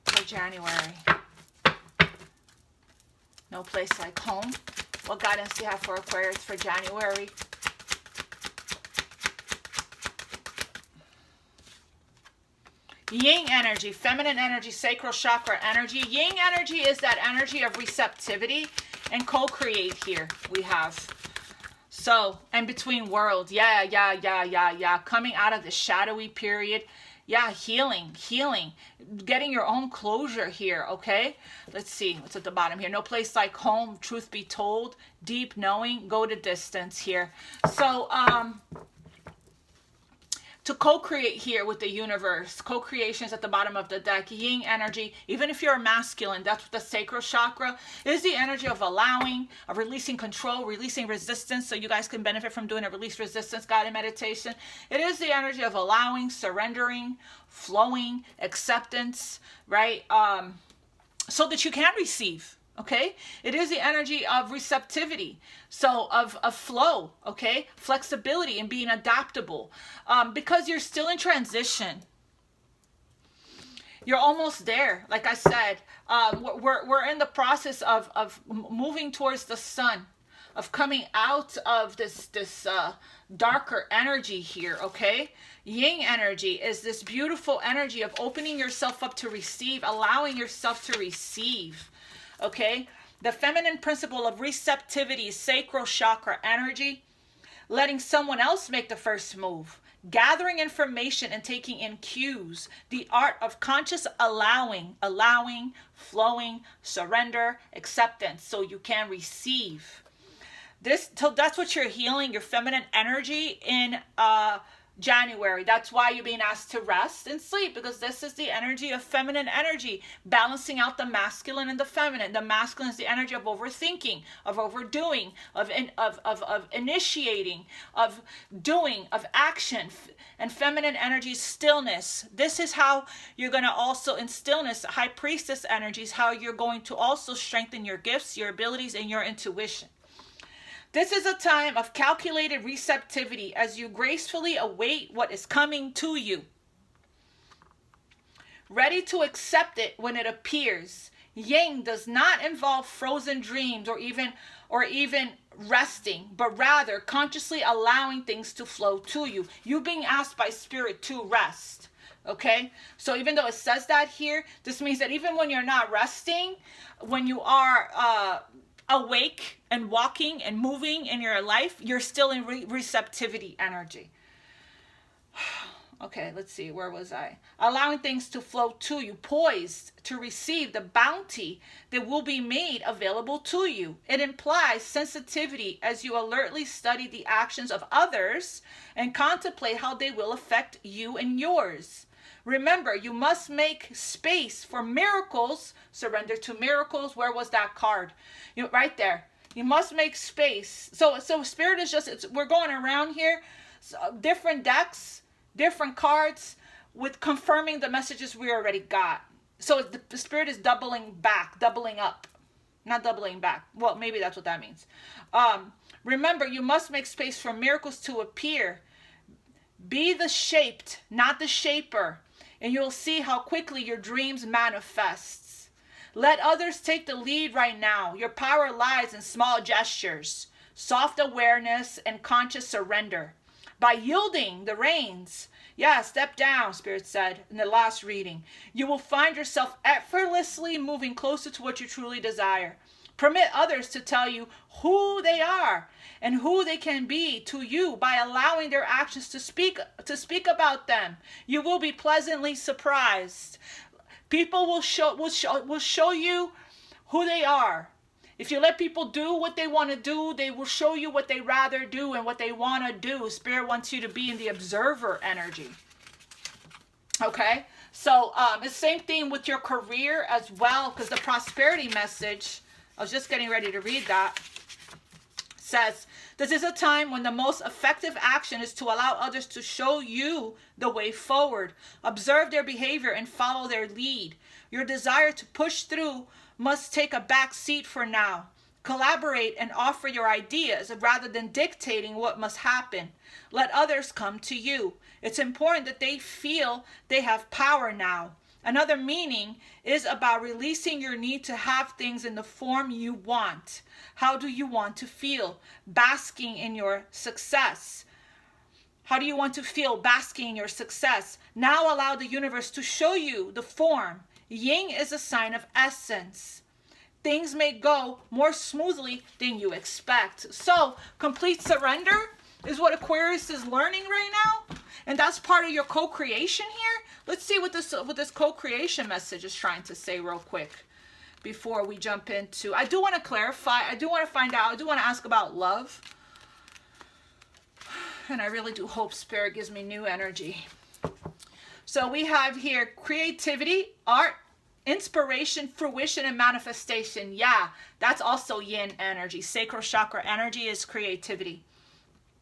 for January. No place like home. What guidance do you have for Aquarius for January? Yin energy, feminine energy, sacral chakra energy. Yin energy is that energy of receptivity and co-create here we have. So, and between worlds. Yeah. Coming out of the shadowy period. Yeah, healing. Getting your own closure here, okay? Let's see what's at the bottom here. No place like home, truth be told, deep knowing, go to distance here. So, to co-create here with the universe. Co-creation is at the bottom of the deck. Yin energy, even if you're a masculine, that's what the sacral chakra is, the energy of allowing, of releasing control, releasing resistance. So you guys can benefit from doing a release resistance guided meditation. It is the energy of allowing, surrendering, flowing, acceptance, right? So that you can receive. Okay, it is the energy of receptivity, so of flow, okay, flexibility and being adaptable, because you're still in transition. You're almost there. Like I said, we're in the process of moving towards the sun, of coming out of this darker energy here, okay? Yin energy is this beautiful energy of opening yourself up to receive, allowing yourself to receive. Okay, the feminine principle of receptivity, sacral chakra energy, letting someone else make the first move, gathering information and taking in cues, the art of conscious allowing, flowing, surrender, acceptance, so you can receive. So that's what you're healing, your feminine energy in January. That's why you're being asked to rest and sleep, because this is the energy of feminine energy, balancing out the masculine and the feminine. The masculine is the energy of overthinking, of overdoing, of initiating, of doing, of action, and feminine energy is stillness. This is how you're going to also, in stillness, high priestess energies, how you're going to also strengthen your gifts, your abilities, and your intuition. This is a time of calculated receptivity as you gracefully await what is coming to you. Ready to accept it when it appears. Yin does not involve frozen dreams or even resting, but rather consciously allowing things to flow to you. You being asked by spirit to rest. Okay, so even though it says that here, this means that even when you're not resting, when you are awake and walking and moving in your life, you're still in receptivity energy. Okay, let's see, where was I? Allowing things to flow to you, poised to receive the bounty that will be made available to you. It implies sensitivity as you alertly study the actions of others and contemplate how they will affect you and yours. Remember, you must make space for miracles. Surrender to miracles. Where was that card? Right there. You must make space. So spirit is just, we're going around here, so different decks, different cards with confirming the messages we already got. So the spirit is doubling back, doubling up, not doubling back. Well, maybe that's what that means. Remember, you must make space for miracles to appear. Be the shaped, not the shaper, and you'll see how quickly your dreams manifests. Let others take the lead right now. Your power lies in small gestures, soft awareness, and conscious surrender. By yielding the reins, step down, Spirit said in the last reading, you will find yourself effortlessly moving closer to what you truly desire. Permit others to tell you who they are and who they can be to you by allowing their actions to speak about them. You will be pleasantly surprised. People will show you who they are. If you let people do what they want to do, they will show you what they rather do and what they want to do. Spirit wants you to be in the observer energy. Okay? So it's the same thing with your career as well, because the prosperity message, I was just getting ready to read that, says, this is a time when the most effective action is to allow others to show you the way forward. Observe their behavior and follow their lead. Your desire to push through must take a back seat for now. Collaborate and offer your ideas rather than dictating what must happen. Let others come to you. It's important that they feel they have power now. Another meaning is about releasing your need to have things in the form you want. How do you want to feel? Basking in your success. How do you want to feel basking in your success? Now allow the universe to show you the form. Yin is a sign of essence. Things may go more smoothly than you expect. So, complete surrender is what Aquarius is learning right now. And that's part of your co-creation here. Let's see what this co-creation message is trying to say real quick before we jump into. I do want to clarify. I do want to find out. I do want to ask about love. And I really do hope Spirit gives me new energy. So we have here creativity, art, inspiration, fruition, and manifestation. Yeah, that's also yin energy. Sacral chakra energy is creativity.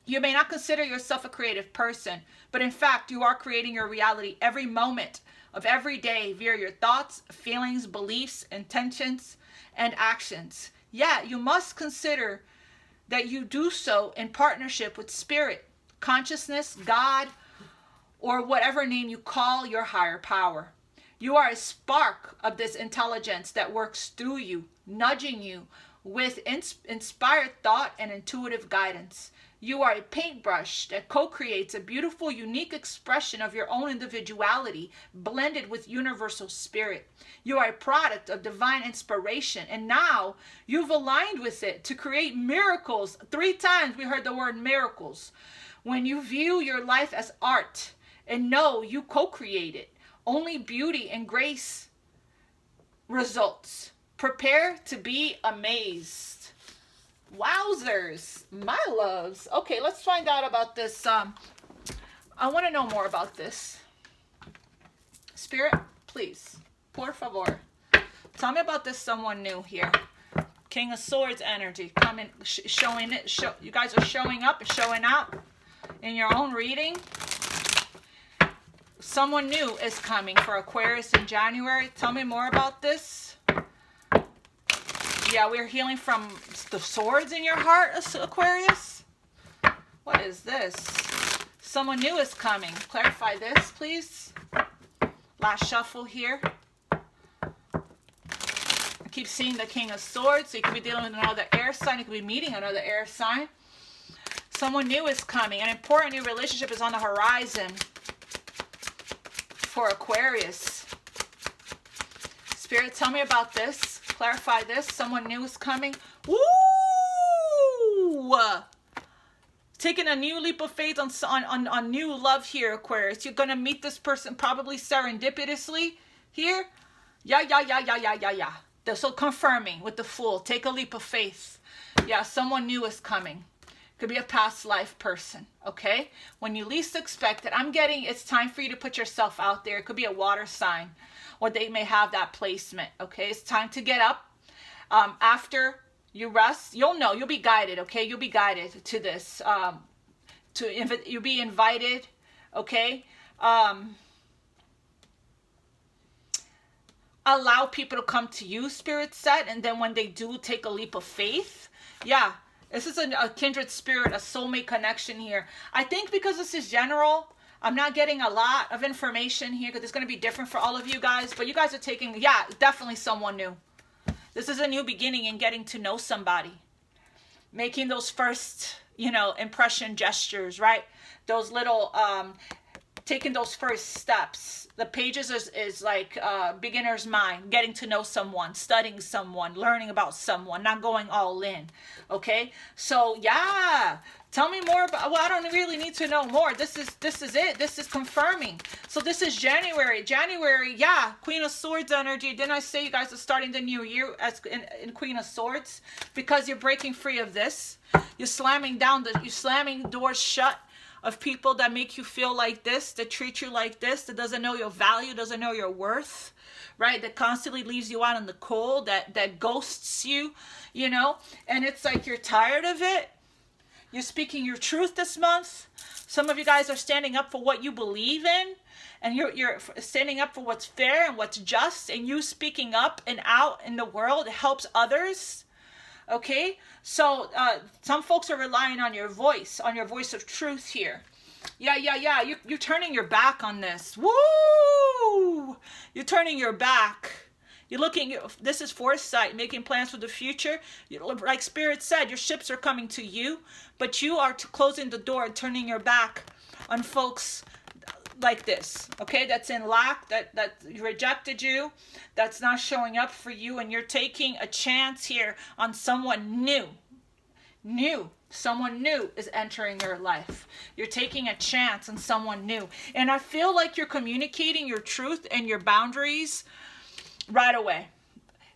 You may not consider yourself a creative person, but in fact, you are creating your reality every moment of every day via your thoughts, feelings, beliefs, intentions, and actions. Yeah, you must consider that you do so in partnership with spirit, consciousness, God, or whatever name you call your higher power. You are a spark of this intelligence that works through you, nudging you with inspired thought and intuitive guidance. You are a paintbrush that co-creates a beautiful, unique expression of your own individuality, blended with universal spirit. You are a product of divine inspiration, and now you've aligned with it to create miracles. 3 times we heard the word miracles. When you view your life as art and know you co-create it, only beauty and grace results. Prepare to be amazed. Wowzers, my loves. Okay, let's find out about this. I want to know more about this. Spirit, please, por favor, tell me about this someone new here. King of Swords energy coming, showing it. You guys are showing up and showing out in your own reading. Someone new is coming for Aquarius in January. Tell me more about this. Yeah, we're healing from the swords in your heart, Aquarius. What is this? Someone new is coming. Clarify this, please. Last shuffle here. keep seeing the King of Swords. So you could be dealing with another air sign. You could be meeting another air sign. Someone new is coming. An important new relationship is on the horizon for Aquarius. Spirit, tell me about this. Clarify this. Someone new is coming. Woo! Taking a new leap of faith on new love here, Aquarius. You're going to meet this person probably serendipitously here. Yeah. So confirming with the Fool. Take a leap of faith. Yeah, someone new is coming. Could be a past life person, okay? When you least expect it, I'm getting it's time for you to put yourself out there. It could be a water sign, or they may have that placement, okay? It's time to get up. After you rest, you'll know, you'll be guided, okay? You'll be guided to this. You'll be invited, okay? Allow people to come to you, Spirit said, and then when they do, take a leap of faith. Yeah, this is a kindred spirit, a soulmate connection here. I think because this is general, I'm not getting a lot of information here because it's going to be different for all of you guys, but you guys are taking, yeah, definitely someone new. This is a new beginning in getting to know somebody. Making those first, impression gestures, right? Those little, taking those first steps. The pages is like beginner's mind, getting to know someone, studying someone, learning about someone, not going all in, okay? So, yeah, tell me more about, well, I don't really need to know more. This is it. This is confirming. So this is January. January, yeah, Queen of Swords energy. Didn't I say you guys are starting the new year as in Queen of Swords? Because you're breaking free of this. You're slamming doors shut of people that make you feel like this, that treat you like this, that doesn't know your value, doesn't know your worth, right? That constantly leaves you out in the cold, that ghosts you, and it's like you're tired of it. You're speaking your truth this month. Some of you guys are standing up for what you believe in, and you're standing up for what's fair and what's just, and you speaking up and out in the world helps others. Okay, so some folks are relying on your voice of truth here. Yeah. You're turning your back on this. Woo! You're turning your back. You're looking, this is foresight, making plans for the future. Like Spirit said, your ships are coming to you, but you are closing the door and turning your back on folks like this, okay? That's in lack, that rejected you, that's not showing up for you, and you're taking a chance here on someone new. Someone new is entering your life. You're taking a chance on someone new. And I feel like you're communicating your truth and your boundaries right away.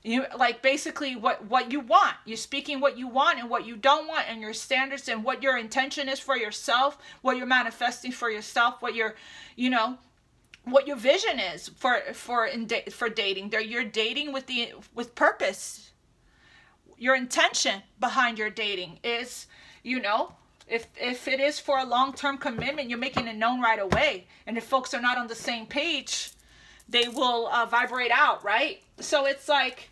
You like basically what you want. You're speaking what you want and what you don't want, and your standards and what your intention is for yourself, what you're manifesting for yourself, what your vision is for dating. You're dating with purpose. Your intention behind your dating is, if it is for a long-term commitment, you're making it known right away. And if folks are not on the same page, they will vibrate out, right? So it's like,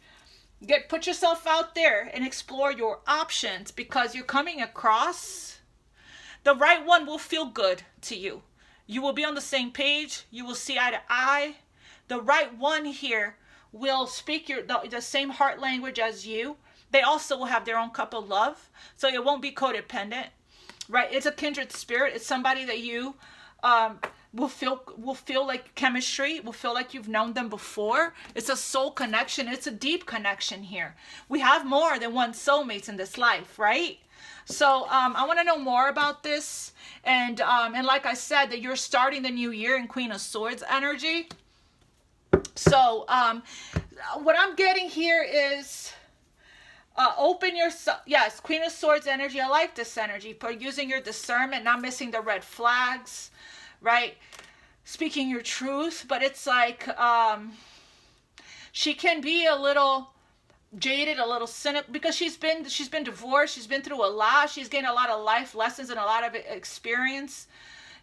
put yourself out there and explore your options, because you're coming across the right one. Will feel good to you. You will be on the same page. You will see eye to eye. The right one here will speak the same heart language as you. They also will have their own cup of love, so it won't be codependent, right? It's a kindred spirit. It's somebody that you will feel like chemistry, will feel like you've known them before. It's a soul connection. It's a deep connection here. We have more than one soulmates in this life, right? So I want to know more about this, and like I said, that you're starting the new year in Queen of Swords energy. So what I'm getting here is open yourself. Yes, Queen of Swords energy. I like this energy for using your discernment, not missing the red flags, right? Speaking your truth. But it's like she can be a little jaded, a little cynical, because she's been divorced. She's been through a lot. She's gained a lot of life lessons and a lot of experience.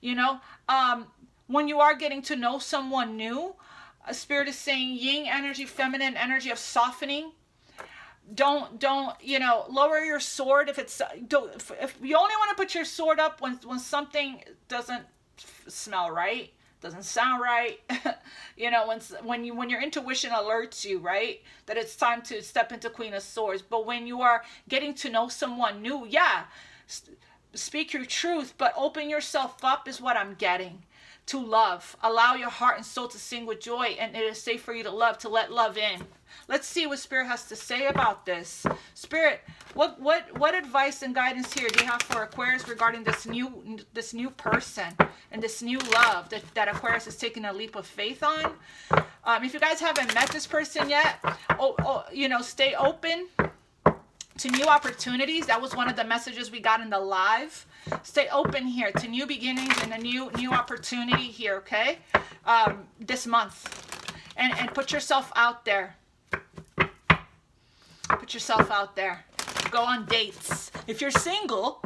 When you are getting to know someone new, a Spirit is saying yin energy, feminine energy of softening. Don't lower your sword if you only want to put your sword up when something doesn't smell right. Doesn't sound right. You know, when your intuition alerts you, right, that it's time to step into Queen of Swords. But when you are getting to know someone new, yeah, speak your truth, but open yourself up is what I'm getting. To love. Allow your heart and soul to sing with joy, and it is safe for you to love, to let love in. Let's see what Spirit has to say about this. Spirit, what advice and guidance here do you have for Aquarius regarding this new person and this new love that Aquarius is taking a leap of faith on? If you guys haven't met this person yet, you know, stay open to new opportunities. That was one of the messages we got in the live. Stay open here to new beginnings and a new opportunity here, okay? This month. And put yourself out there. Put yourself out there. Go on dates. If you're single,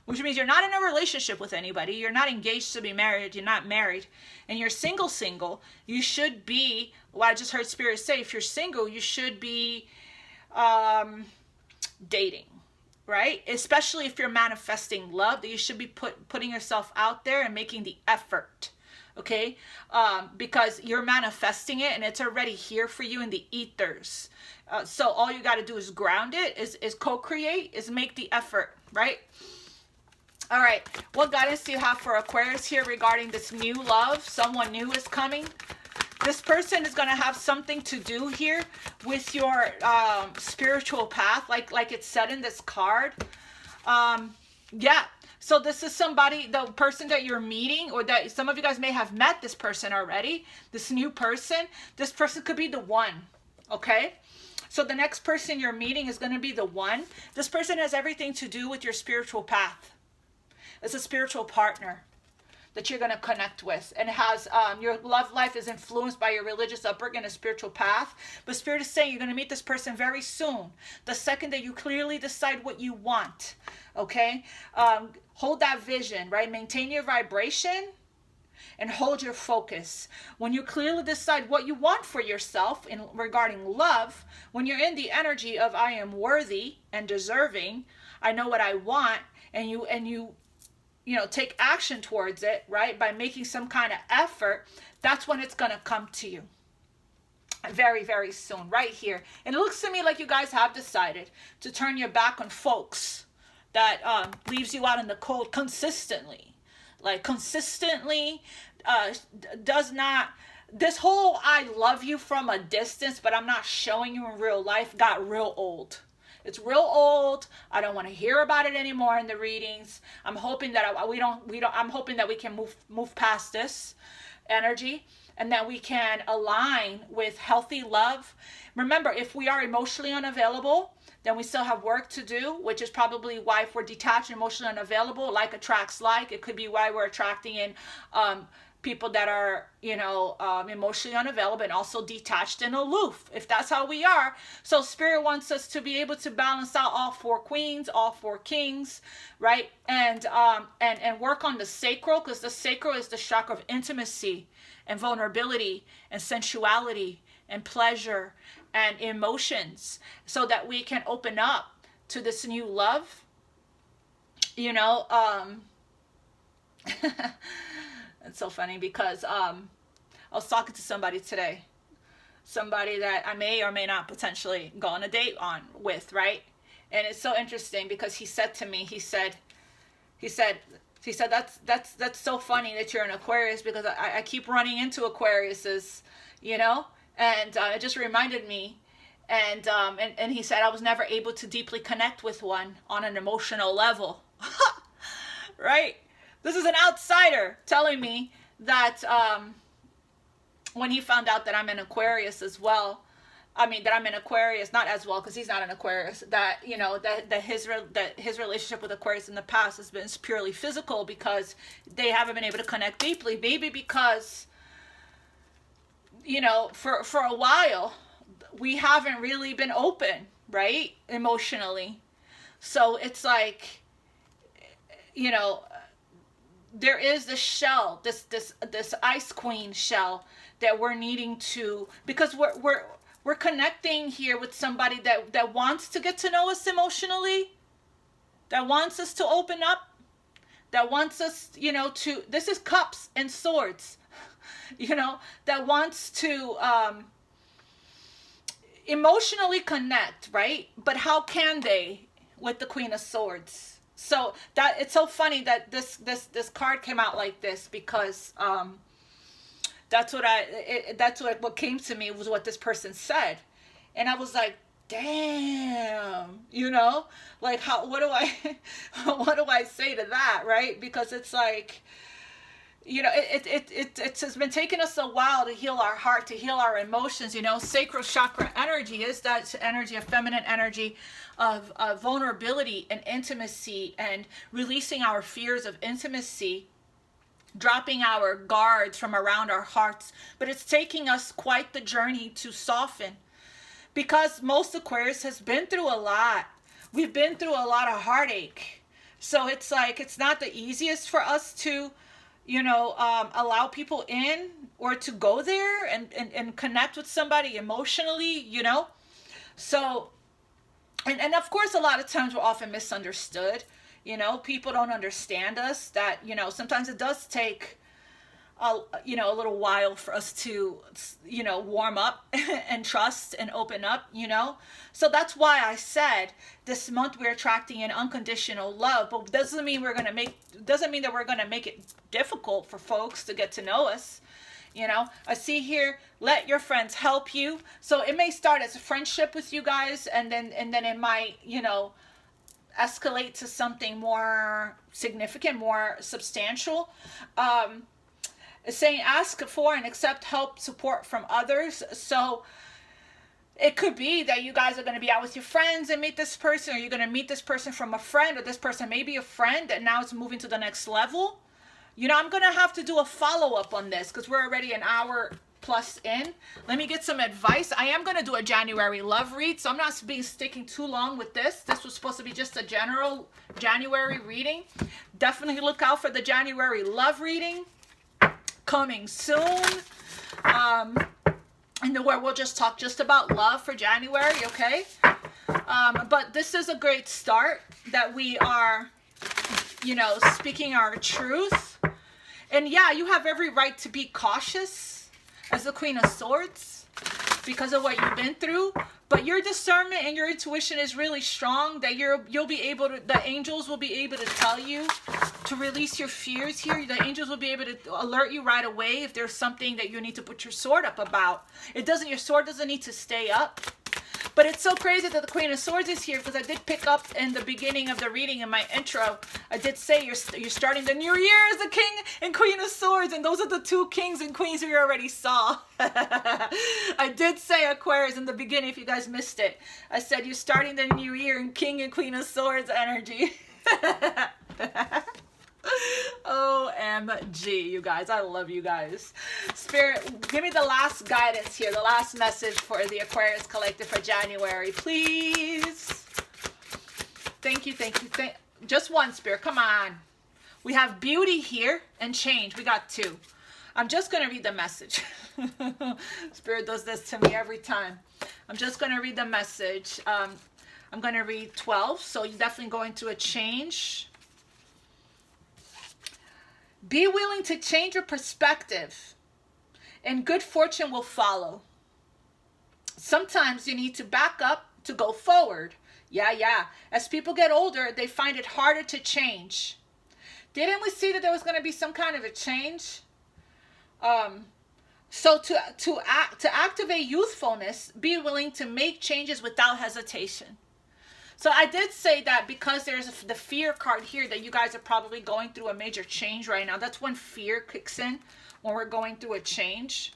which means you're not in a relationship with anybody, you're not engaged to be married, you're not married, and you're single, you should be, what I just heard Spirit say, if you're single, you should be dating, right? Especially if you're manifesting love, that you should be putting yourself out there and making the effort, okay? Because you're manifesting it and it's already here for you in the ethers. So all you got to do is ground it, is co-create, is make the effort, right? All right, what guidance do you have for Aquarius here regarding this new love? Someone new is coming. This person is going to have something to do here with your spiritual path, like it said in this card. Yeah. So this is somebody, the person that you're meeting, or that some of you guys may have met this person already, this new person. This person could be the one, okay? So the next person you're meeting is going to be the one. This person has everything to do with your spiritual path. It's a spiritual partner that you're going to connect with, and it has your love life is influenced by your religious upbringing and spiritual path. But Spirit is saying you're going to meet this person very soon, the second that you clearly decide what you want, okay? Hold that vision, right? Maintain your vibration and hold your focus. When you clearly decide what you want for yourself in regarding love, when you're in the energy of I am worthy and deserving, I know what I want, and you know, take action towards it, right? By making some kind of effort, that's when it's going to come to you. Very, very soon, right here. And it looks to me like you guys have decided to turn your back on folks that leaves you out in the cold consistently. Like consistently does not, this whole I love you from a distance, but I'm not showing you in real life, got real old. It's real old. I don't want to hear about it anymore in the readings. I'm hoping that I'm hoping that we can move past this energy and that we can align with healthy love. Remember, if we are emotionally unavailable, then we still have work to do, which is probably why if we're detached and emotionally unavailable, like attracts like, it could be why we're attracting in people that are, you know, emotionally unavailable and also detached and aloof, if that's how we are. So Spirit wants us to be able to balance out all four queens, all four kings, right? And work on the sacral, because the sacral is the chakra of intimacy and vulnerability and sensuality and pleasure and emotions, so that we can open up to this new love, you know. It's so funny because I was talking to somebody today, somebody that I may or may not potentially go on a date with, right? And it's so interesting because he said to me, he said that's so funny that you're an Aquarius, because I keep running into Aquariuses, you know. And it just reminded me, and he said I was never able to deeply connect with one on an emotional level. Right? This is an outsider telling me that when he found out that I'm an Aquarius as well, I mean that I'm an Aquarius, not as well because he's not an Aquarius, that, you know, that his relationship with Aquarius in the past has been purely physical because they haven't been able to connect deeply, maybe because, you know, for a while we haven't really been open, right, emotionally. So it's like, you know, there is this shell, this ice queen shell that we're needing to, because we're connecting here with somebody that wants to get to know us emotionally, that wants us to open up, that wants us, you know, to, this is cups and swords, you know, that wants to emotionally connect, right? But how can they with the Queen of Swords? So that, it's so funny that this card came out like this, because that's what what came to me was what this person said, and I was like, damn, you know, like, how, what do I what do I say to that, right? Because it's like, you know, it's been taking us a while to heal our heart, to heal our emotions. You know, sacral chakra energy is that energy of feminine energy, of vulnerability and intimacy, and releasing our fears of intimacy, dropping our guards from around our hearts. But it's taking us quite the journey to soften, because most Aquarius has been through a lot. We've been through a lot of heartache. So it's like, it's not the easiest for us to, you know, allow people in, or to go there and connect with somebody emotionally, you know. So, and of course, a lot of times we're often misunderstood. You know, people don't understand us, that, you know, sometimes it does take, you know, a little while for us to, you know, warm up and trust and open up, you know. So that's why I said this month we're attracting an unconditional love, but doesn't mean that we're going to make it difficult for folks to get to know us. You know, I see here, let your friends help you. So it may start as a friendship with you guys, and then it might, you know, escalate to something more significant, more substantial. It's saying ask for and accept help, support from others. So it could be that you guys are going to be out with your friends and meet this person, or you're going to meet this person from a friend, or this person may be a friend and now it's moving to the next level. You know, I'm going to have to do a follow-up on this because we're already an hour plus in. Let me get some advice. I am going to do a January love read, so I'm not sticking too long with this. This was supposed to be just a general January reading. Definitely look out for the January love reading coming soon. And where we'll just talk just about love for January, okay? But this is a great start, that we are, you know, speaking our truth. And yeah, you have every right to be cautious as the Queen of Swords because of what you've been through. But your discernment and your intuition is really strong, that you'll be able to, the angels will be able to tell you to release your fears here. The angels will be able to alert you right away if there's something that you need to put your sword up about. Your sword doesn't need to stay up. But it's so crazy that the Queen of Swords is here, because I did pick up in the beginning of the reading, in my intro, I did say you're starting the new year as the King and Queen of Swords, and those are the two kings and queens we already saw. I did say Aquarius in the beginning, if you guys missed it. I said you're starting the new year in King and Queen of Swords energy. OMG, you guys. I love you guys. Spirit, give me the last guidance here, the last message for the Aquarius Collective for January, please. Thank you. Just one, Spirit. Come on. We have beauty here and change. We got two. I'm just going to read the message. Spirit does this to me every time. I'm just going to read the message. I'm going to read 12. So you're definitely going to a change. Be willing to change your perspective, and good fortune will follow. Sometimes you need to back up to go forward. Yeah. As people get older, they find it harder to change. Didn't we see that there was going to be some kind of a change? So to activate youthfulness, be willing to make changes without hesitation. So I did say that because there's the fear card here, that you guys are probably going through a major change right now. That's when fear kicks in, when we're going through a change.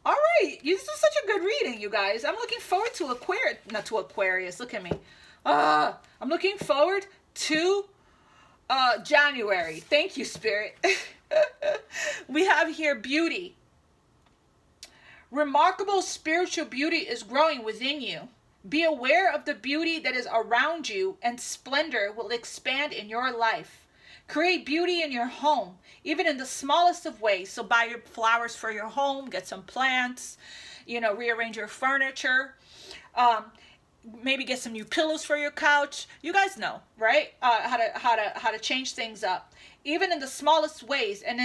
All right. This is such a good reading, you guys. I'm looking forward to Aquarius. Look at me. I'm looking forward to January. Thank you, Spirit. We have here beauty. Remarkable spiritual beauty is growing within you. Be aware of the beauty that is around you, and splendor will expand in your life. Create beauty in your home, even in the smallest of ways. So buy your flowers for your home, get some plants, rearrange your furniture. maybe get some new pillows for your couch. You guys know, right? How to change things up, even in the smallest ways. And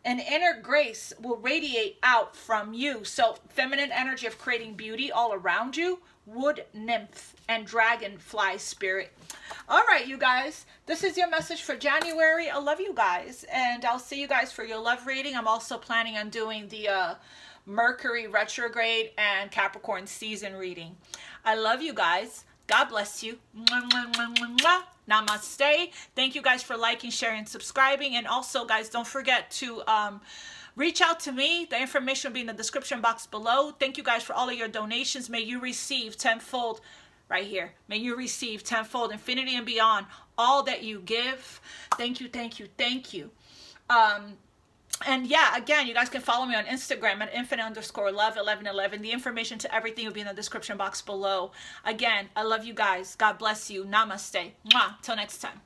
an inner grace will radiate out from you. So feminine energy of creating beauty all around you, wood nymph and dragonfly spirit. All right, you guys, this is your message for January. I love you guys, and I'll see you guys for your love reading. I'm also planning on doing the Mercury retrograde and Capricorn season reading. I love you guys. God bless you. Mwah, mwah, mwah, mwah, mwah. Namaste. Thank you guys for liking, sharing, subscribing. And also, guys, don't forget to reach out to me. The information will be in the description box below. Thank you guys for all of your donations. May you receive tenfold right here. May you receive tenfold, infinity and beyond, all that you give. Thank you, thank you, thank you. And yeah, again, you guys can follow me on Instagram at infinite_love1111. The information to everything will be in the description box below. Again, I love you guys. God bless you. Namaste. Mwah. Till next time.